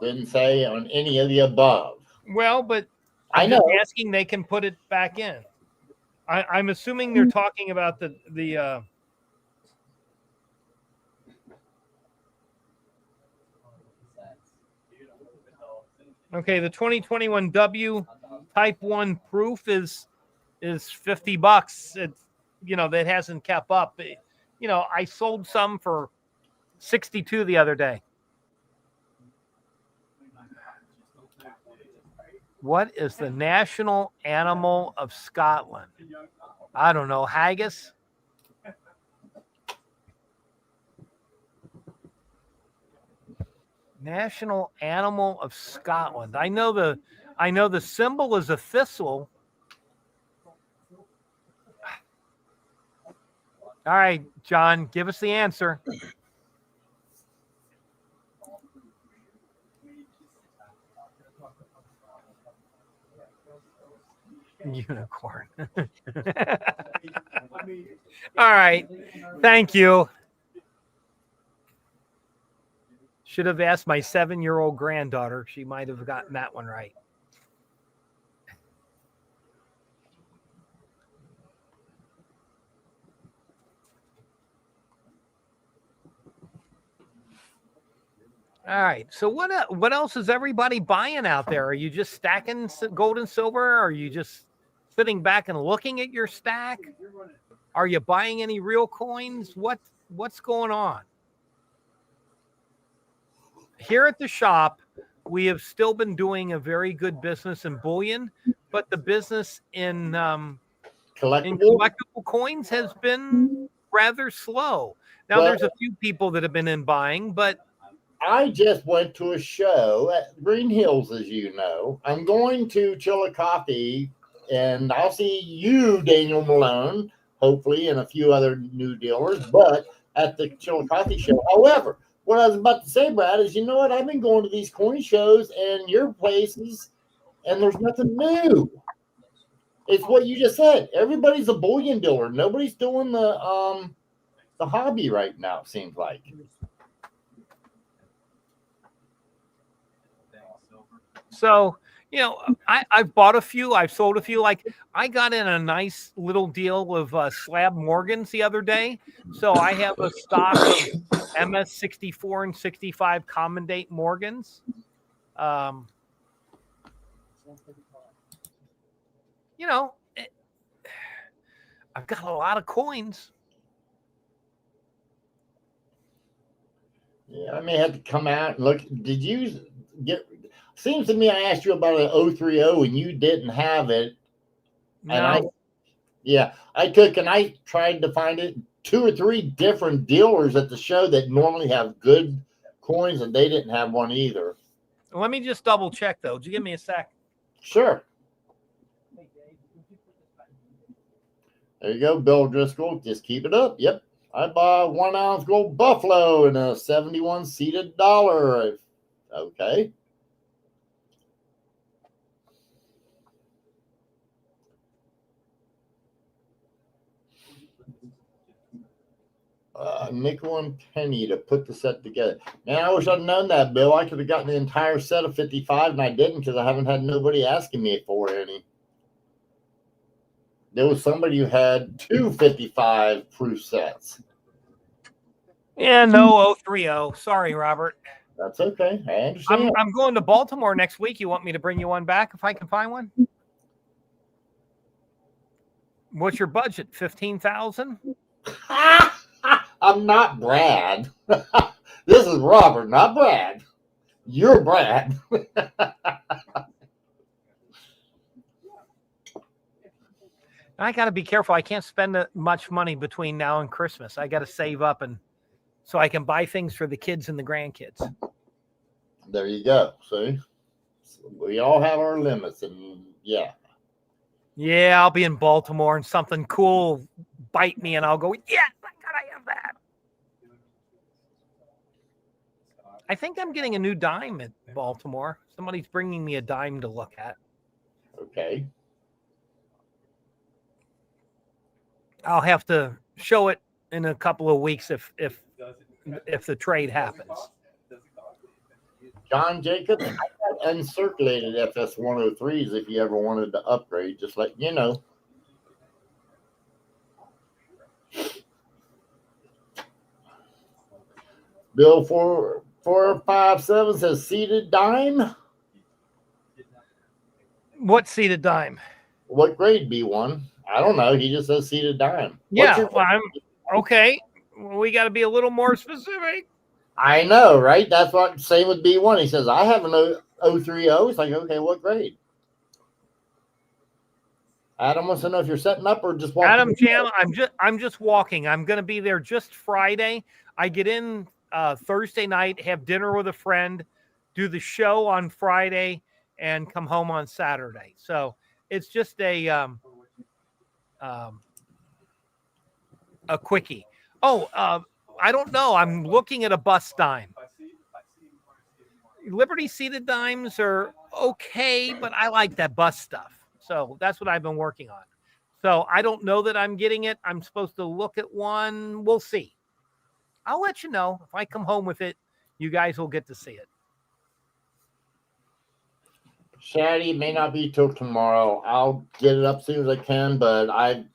Didn't say on any of the above. Well, but I I'm just know. asking they can put it back in. I'm assuming they're talking about the okay, the 2021 W Type 1 proof is $50. It's that hasn't kept up. I sold some for 62 the other day. What is the national animal of Scotland? I don't know. Haggis? National animal of Scotland. I know the symbol is a thistle. All right, John, give us the answer. Unicorn. All right. Thank you. Should have asked my 7-year-old granddaughter. She might have gotten that one right. All right. So what else is everybody buying out there? Are you just stacking gold and silver? Are you just sitting back and looking at your stack? Are you buying any real coins? What's going on? Here at the shop, we have still been doing a very good business in bullion, but the business in collectible coins has been rather slow. Now, there's a few people that have been in buying, but I just went to a show at Green Hills, as you know. I'm going to Chillicothe, and I'll see you, Daniel Malone, hopefully, and a few other new dealers, but at the Chillicothe show. However, what I was about to say, Brad, is you know what? I've been going to these coin shows and your places, and there's nothing new. It's what you just said. Everybody's a bullion dealer. Nobody's doing the hobby right now, it seems like. So, I've bought a few. I've sold a few. Like, I got in a nice little deal of slab Morgans the other day. So I have a stock of MS 64 and 65 common date Morgans. I've got a lot of coins. Yeah, I may have to come out and look. Did you get... Seems to me I asked you about an 030 and you didn't have it. No. And I tried to find it 2 or 3 different dealers at the show that normally have good coins, and they didn't have one either. Let me just double check though. Would you give me a sec? Sure. There you go, Bill Driscoll. Just keep it up. Yep. I bought a 1 ounce gold buffalo and a 71 seated dollar. Okay. Nickel and penny to put the set together. Man, I wish I'd known that, Bill. I could have gotten the entire set of 55, and I didn't because I haven't had nobody asking me for any. There was somebody who had 2 55 proof sets. Yeah, no 030. Sorry, Robert. That's okay. I understand. I'm going to Baltimore next week. You want me to bring you one back if I can find one? What's your budget? 15,000? I'm not Brad. This is Robert, not Brad. You're Brad. I got to be careful. I can't spend much money between now and Christmas. I got to save up so I can buy things for the kids and the grandkids. There you go. See, we all have our limits, and yeah. Yeah, I'll be in Baltimore and something cool bite me, and I'll go, yes, I gotta have that. I think I'm getting a new dime at Baltimore. Somebody's bringing me a dime to look at. Okay. I'll have to show it in a couple of weeks if the trade happens. John Jacobs, I got uncirculated FS103s if you ever wanted to upgrade, just let you know. Bill 457 says seated dime. What seated dime? What grade B1? I don't know. He just says seated dime. Yeah, I'm okay. We got to be a little more specific. I know, right? That's what. Same with B1. He says I have an 030. It's like, okay, what grade? Adam wants to know if you're setting up or just walking. Adam Jam, I'm just walking. I'm going to be there just Friday. I get in Thursday night, have dinner with a friend, do the show on Friday, and come home on Saturday. So it's just a quickie. I don't know. I'm looking at a bus dime. Liberty seated dimes are okay, but I like that bus stuff. So that's what I've been working on. So I don't know that I'm getting it. I'm supposed to look at one. We'll see. I'll let you know if I come home with it. you guys will get to see it. Shaddy, may not be till tomorrow. I'll get it up as soon as I can, but I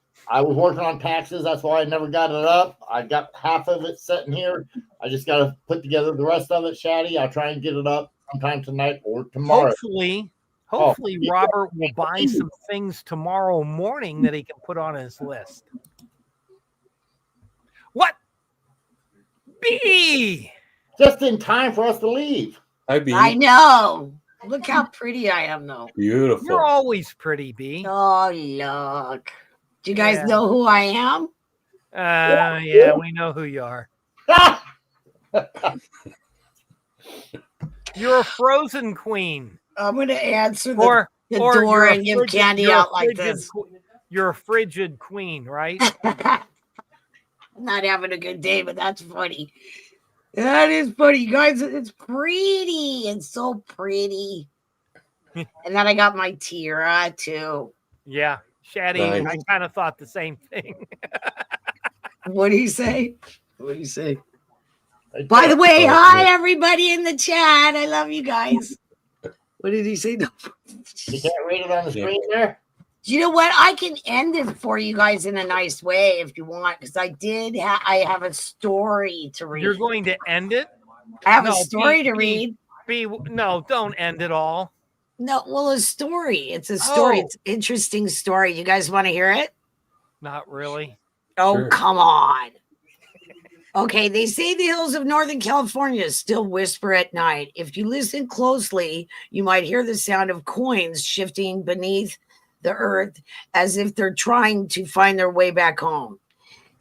was working on taxes. That's why I never got it up. I got half of it sitting here. I just got to put together the rest of it, Shaddy. I'll try and get it up sometime tonight or tomorrow. Hopefully, Robert will buy some things tomorrow morning that he can put on his list. What? B! Just in time for us to leave. I know. Look how pretty I am, though. Beautiful. You're always pretty, B. Oh, look. Do you guys know who I am? Yeah, we know who you are. You're a frozen queen. I'm going to answer Or the door you're a and give frigid- candy you're a out like frigid this. You're a frigid queen, right? I'm not having a good day, but that's funny. That is funny, you guys. It's pretty. It's so pretty. And then I got my tiara too. Yeah, Shaddy, Nice. I kind of thought the same thing. What do you say? What do you say? By the way, hi everybody in the chat. I love you guys. What did he say? No. You can't read it on the screen there? You know what? I can end it for you guys in a nice way if you want, because I have a story to read. You're going to end it? I have a No, story B- to B- read. B, no, don't end it all. No, well, a story. It's a story. Oh. It's an interesting story. You guys want to hear it? Not really. Oh, Sure. come on. Okay, they say the hills of Northern California still whisper at night. If you listen closely, you might hear the sound of coins shifting beneath the earth as if they're trying to find their way back home.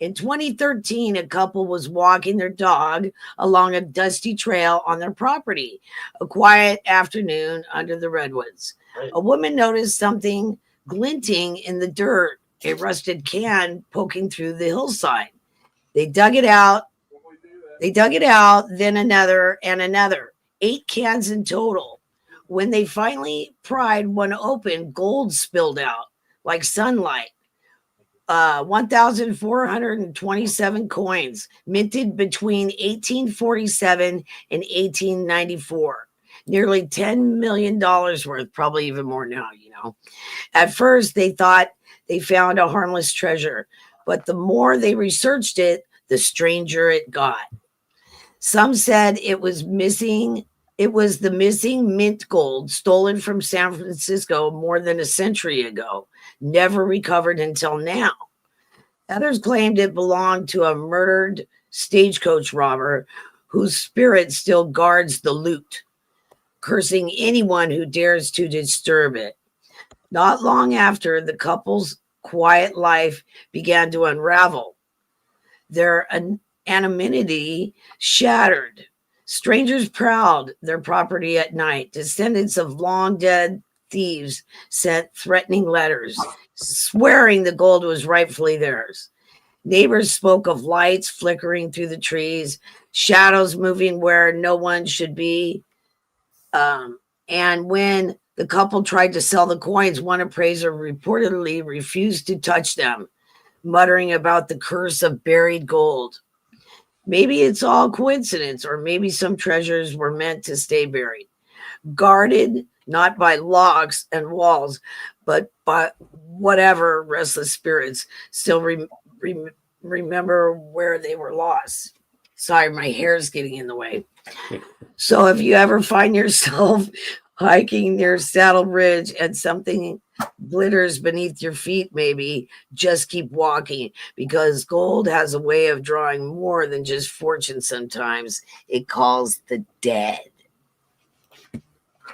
In 2013, a couple was walking their dog along a dusty trail on their property, a quiet afternoon under the redwoods. A woman noticed something glinting in the dirt, a rusted can poking through the hillside. They dug it out. Then another and another. 8 cans in total. When they finally pried one open, gold spilled out like sunlight. 1,427 coins minted between 1847 and 1894. Nearly $10 million worth, probably even more now, you know. At first, they thought they found a harmless treasure, but the more they researched it, the stranger it got. Some said it was missing. It was the missing mint gold stolen from San Francisco more than a century ago, never recovered until now. Others claimed it belonged to a murdered stagecoach robber whose spirit still guards the loot, cursing anyone who dares to disturb it. Not long after, the couple's quiet life began to unravel. Their anonymity shattered. Strangers prowled their property at night. Descendants of long dead thieves sent threatening letters, swearing the gold was rightfully theirs. Neighbors spoke of lights flickering through the trees, shadows moving where no one should be. And when the couple tried to sell the coins, one appraiser reportedly refused to touch them, muttering about the curse of buried gold. Maybe it's all coincidence, or maybe some treasures were meant to stay buried, guarded not by locks and walls, but by whatever restless spirits still remember where they were lost. Sorry, my hair's getting in the way. So if you ever find yourself hiking near Saddle Ridge and something glitters beneath your feet, maybe just keep walking, because gold has a way of drawing more than just fortune sometimes. It calls the dead.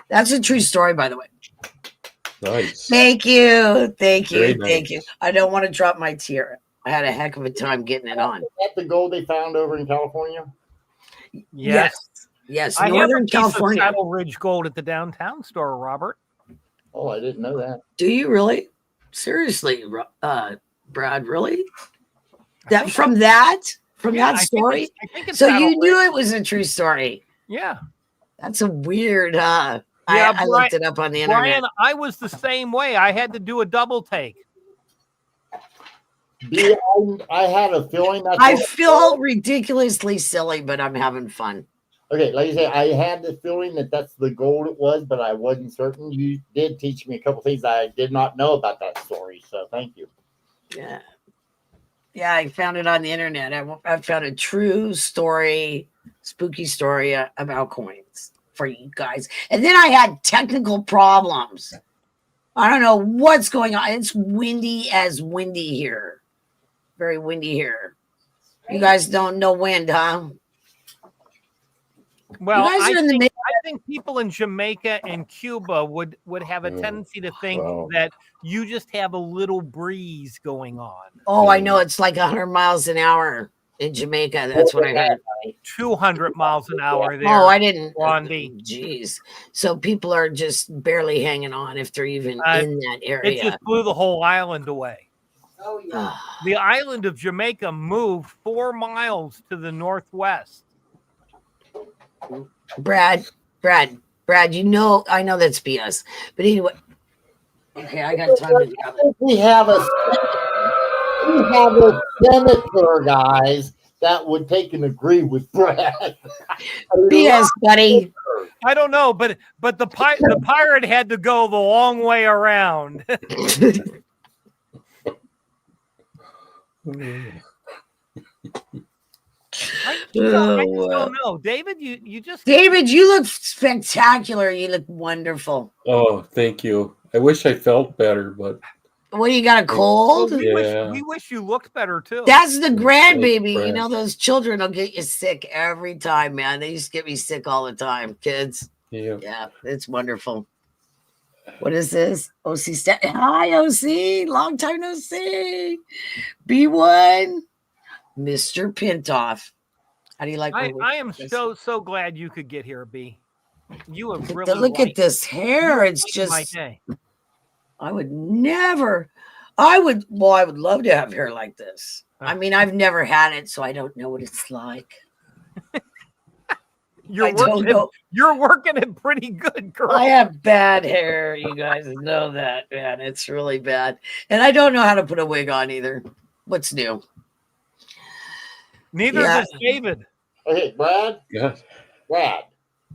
That's a true story, by the way. Nice. Thank you. Thank you. Very Thank nice. you. I don't want to drop my tiara. I had a heck of a time getting it on. Is that the gold they found over in California? Yes. Yes. I have a Northern piece California. of Saddle Ridge gold at the downtown store, Robert. Oh, I didn't know that. Do you really? Seriously, Brad, really? That from that story? I think it's So Saddle you knew Ridge. it was a true story. Yeah. That's a weird I Brian- looked it up on the internet. Brian, I was the same way. I had to do a double take. I had a feeling that I feel ridiculously silly, but I'm having fun. Okay, like I say, I had the feeling that that's the gold it was, but I wasn't certain. You did teach me a couple things I did not know about that story, so thank you. Yeah. Yeah, I found it on the internet. I found a true story, spooky story about coins for you guys. And then I had technical problems. I don't know what's going on. It's windy as windy here. Very windy here. You guys don't know wind, huh? Well, You guys are in the I think people in Jamaica and Cuba would have a tendency to think that you just have a little breeze going on. Oh, I know. It's like 100 miles an hour in Jamaica. That's what I heard. 200 miles an hour there. Oh, I didn't. Blondie. Jeez. So people are just barely hanging on if they're even in that area. It just blew the whole island away. Oh, yeah. The island of Jamaica moved 4 miles to the northwest. Brad, you know, I know that's BS. But anyway, okay, I got time to do it. We have a senator, guys, that would take and agree with Brad. BS, buddy. I don't know, but the pirate had to go the long way around. I don't know. David, you just David, you look spectacular. You look wonderful. Oh, thank you. I wish I felt better, but What, you got a cold? we wish you looked better too. That's the grandbaby. Brad. You know, those children will get you sick every time, man. They used to get me sick all the time, kids. Yeah, it's wonderful. What is this? OC Hi, OC. Long time no see. B1. Mr. Pintoff. How do you like I am so glad you could get here, B. You have really look at this hair. It's just my day. I would love to have hair like this. I mean, I've never had it, so I don't know what it's like. You're working it pretty good, girl. I have bad hair. You guys know that, man. It's really bad. And I don't know how to put a wig on either. What's new? Neither does David. Okay, Brad. Yeah. Brad.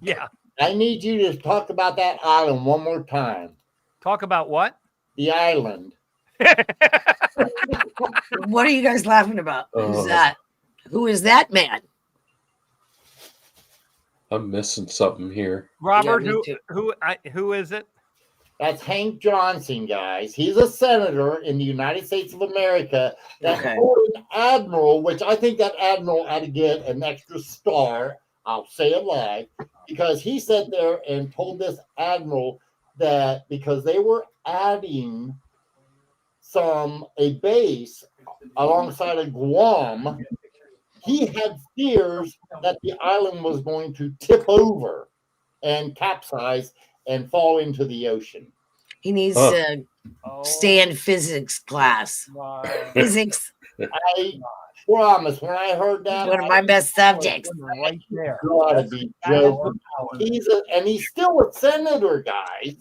Yeah. I need you to talk about that island one more time. Talk about what? The island. What are you guys laughing about? Who's that? Who is that man? I'm missing something here. Robert, Yeah, who is it? That's Hank Johnson, guys. He's a senator in the United States of America that told an admiral, which I think that admiral had to get an extra star. I'll say it live, because he sat there and told this admiral that because they were adding a base alongside of Guam, he had fears that the island was going to tip over and capsize and fall into the ocean. He needs to stay in physics class. Physics. I promise, when I heard that, One of my best subjects. Right there. Gotta be joking. He's still a senator, guys.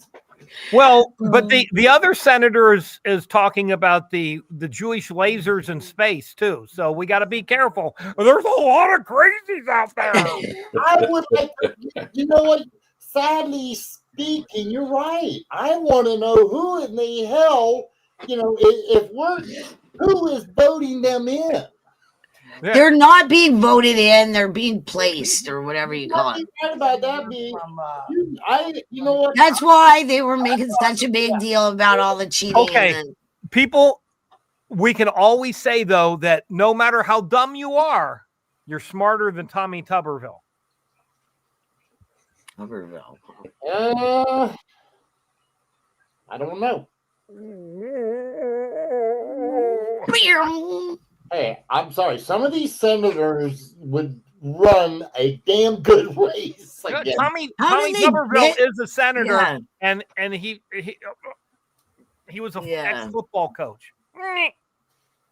Well, but the other senator is talking about the Jewish lasers in space too. So we got to be careful. There's a lot of crazies out there. I would like to, you know what? Sadly speaking, you're right. I want to know who in the hell, who is voting them in. Yeah. They're not being voted in, they're being placed, or whatever you call it. Right about that, you know what? That's why they were making such a big deal about all the cheating. Okay. People, we can always say, though, that no matter how dumb you are, you're smarter than Tommy Tuberville. Tuberville. I don't know. Hey, I'm sorry. Some of these senators would run a damn good race. Tommy Tuberville is a senator, and he was an ex-football coach.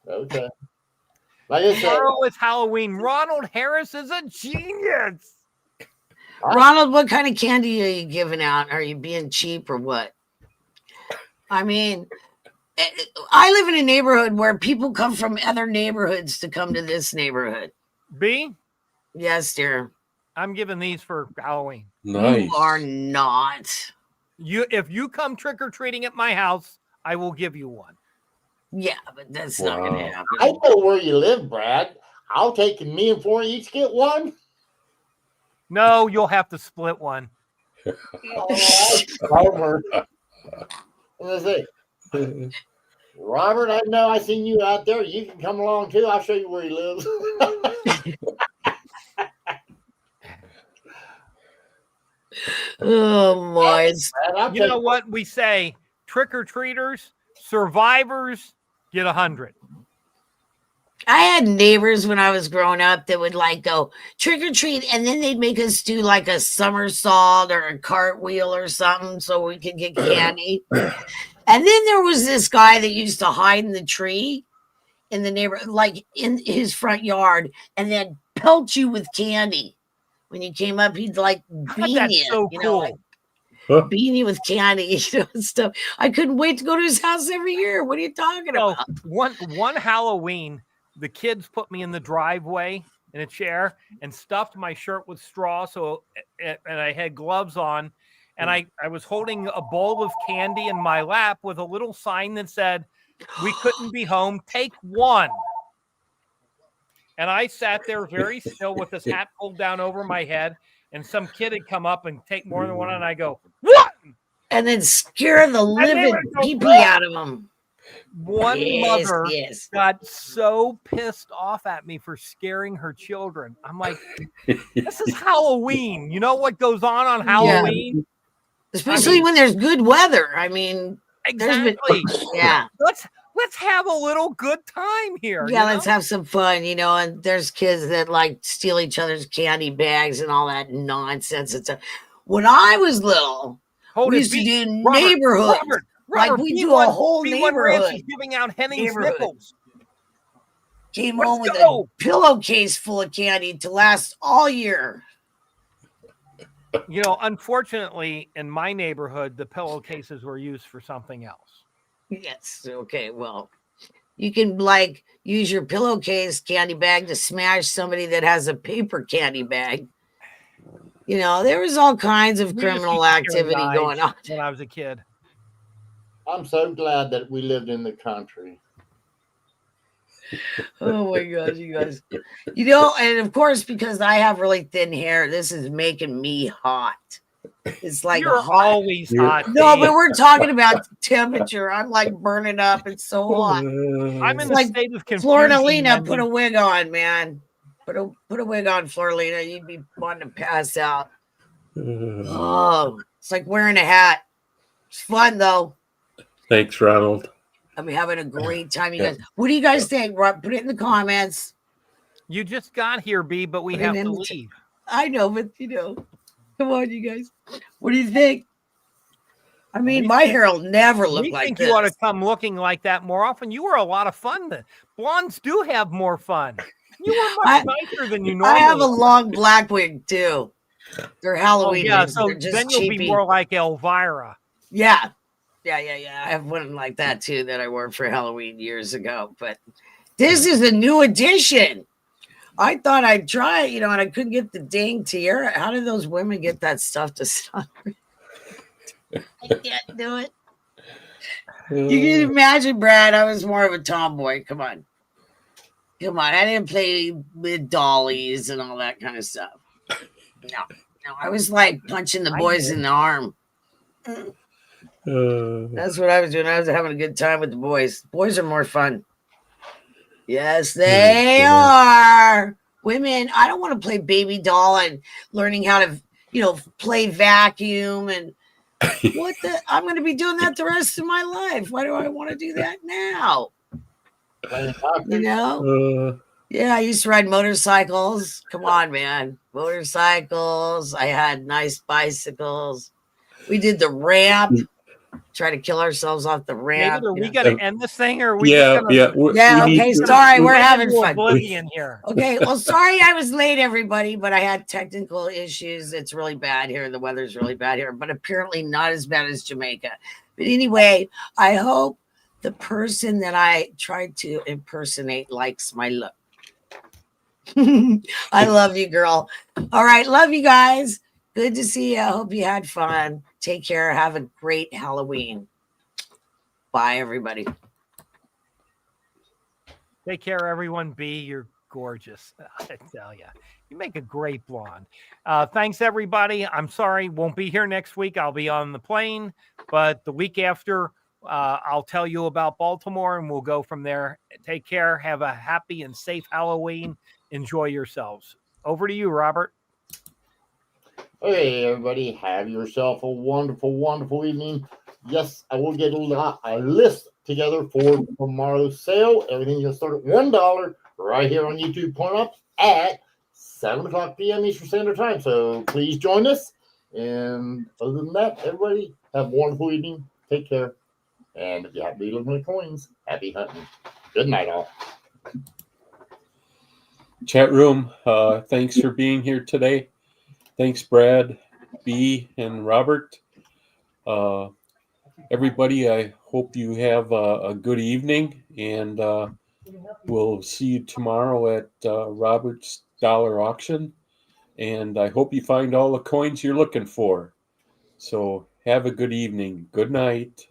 Okay. Like I said, tomorrow is Halloween. Ronald Harris is a genius. Ronald, what kind of candy are you giving out? Are you being cheap or what? I mean, I live in a neighborhood where people come from other neighborhoods to come to this neighborhood. B? Yes, dear. I'm giving these for Halloween. Nice. You are not. If you come trick or treating at my house, I will give you one. Yeah, but that's not going to Wow. happen. I know where you live, Brad. I'll take me and 4 each get one. No, you'll have to split one. Homer. Let's see. Robert, I know I seen you out there. You can come along too. I'll show you where he lives. Oh my! Brad, I'll You take know what we say? Trick or treaters, survivors get 100. I had neighbors when I was growing up that would like go trick or treat, and then they'd make us do like a somersault or a cartwheel or something so we could get candy. And then there was this guy that used to hide in the tree in the neighborhood, like in his front yard, and then pelt you with candy. When you came up, he'd like bean That's you, so you cool. know, like bean you with candy, you know, and stuff. I couldn't wait to go to his house every year. What are you talking So about? one Halloween, the kids put me in the driveway in a chair and stuffed my shirt with straw. So, and I had gloves on, and I was holding a bowl of candy in my lap with a little sign that said, "We couldn't be home. Take one." And I sat there very still with this hat pulled down over my head, and some kid had come up and take more than one, and I go, "What?" And then scare the living would go, pee-pee out of him. One Yes, mother yes. got so pissed off at me for scaring her children. I'm like, this is Halloween. You know what goes on Halloween? Especially when there's good weather. I mean, Exactly. yeah. Let's have a little good time here. Yeah, you let's know? have some fun, you know. And there's kids that like steal each other's candy bags and all that nonsense. It's when I was little, we used to do neighborhoods. Like we do a whole neighborhood. Is giving out Henning's Neighborhood. nickels. Came Let's home with go. a pillowcase full of candy to last all year. You know, unfortunately, in my neighborhood, the pillowcases were used for something else. Yes. Okay. Well, you can like use your pillowcase candy bag to smash somebody that has a paper candy bag. You know, there was all kinds of We used to criminal scare activity guys going on. when I was a kid. I'm so glad that we lived in the country. Oh my gosh, you guys. You know, and of course, because I have really thin hair, this is making me hot. It's like You're hot. always hot. No, Dave. but we're talking about temperature. I'm like burning up. It's so hot. I'm in It's the like state of confusion. Florida, put a wig on, man. Put a wig on, Florida. You'd be wanting to pass out. Oh, it's like wearing a hat. It's fun though. Thanks, Ronald. I'm having a great time, you guys. What do you guys think? Rob, put it in the comments. You just got here, B, but we Put it have in to the leave. I know, but you know, come on, you guys. What do you think? I mean, my hair will never look We like think this. you ought to come looking like that more often. You were a lot of fun. Blondes do have more fun. You were much nicer than you normally. I have a long black wig too. They're Halloween. Yeah, wigs. so They're just then you'll cheapy. be more like Elvira. Yeah. I have one like that too that I wore for Halloween years ago. But this is a new edition. I thought I'd try it, you know, and I couldn't get the dang tiara. How did those women get that stuff to stop? I can't do it. You can imagine, Brad, I was more of a tomboy. Come on. I didn't play with dollies and all that kind of stuff. No, I was like punching the boys in the arm. That's what I was doing. I was having a good time with the boys. Boys are more fun. Yes, they are. Women, I don't want to play baby doll and learning how to, you know, play vacuum and what the? I'm going to be doing that the rest of my life. Why do I want to do that now? You know? Yeah, I used to ride motorcycles. Come on, man. Motorcycles. I had nice bicycles. We did the ramp. Try to kill ourselves off the ramp. David, are we going to end this thing, or are we Yeah, just gonna, yeah. Okay, sorry, we're having fun. Oblivion here. Okay, well, sorry I was late, everybody, but I had technical issues. It's really bad here. The weather's really bad here, but apparently not as bad as Jamaica. But anyway, I hope the person that I tried to impersonate likes my look. I love you, girl. All right. Love you guys. Good to see you. I hope you had fun. Take care. Have a great Halloween. Bye, everybody. Take care, everyone. B, you're gorgeous. I tell you, you make a great blonde. Thanks, everybody. I'm sorry, won't be here next week. I'll be on the plane, but the week after, I'll tell you about Baltimore, and we'll go from there. Take care. Have a happy and safe Halloween. Enjoy yourselves. Over to you, Robert. Okay, everybody, have yourself a wonderful, wonderful evening. Yes, I will get a list together for tomorrow's sale. Everything's going to start at $1 right here on YouTube Point Up at 7 o'clock p.m. Eastern Standard Time. So please join us. And other than that, everybody, have a wonderful evening. Take care. And if you have to be looking at coins, happy hunting. Good night, all. Chat room, thanks for being here today. Thanks, Brad, B, and Robert. Everybody, I hope you have a good evening, and we'll see you tomorrow at Robert's Dollar Auction. And I hope you find all the coins you're looking for. So have a good evening. Good night.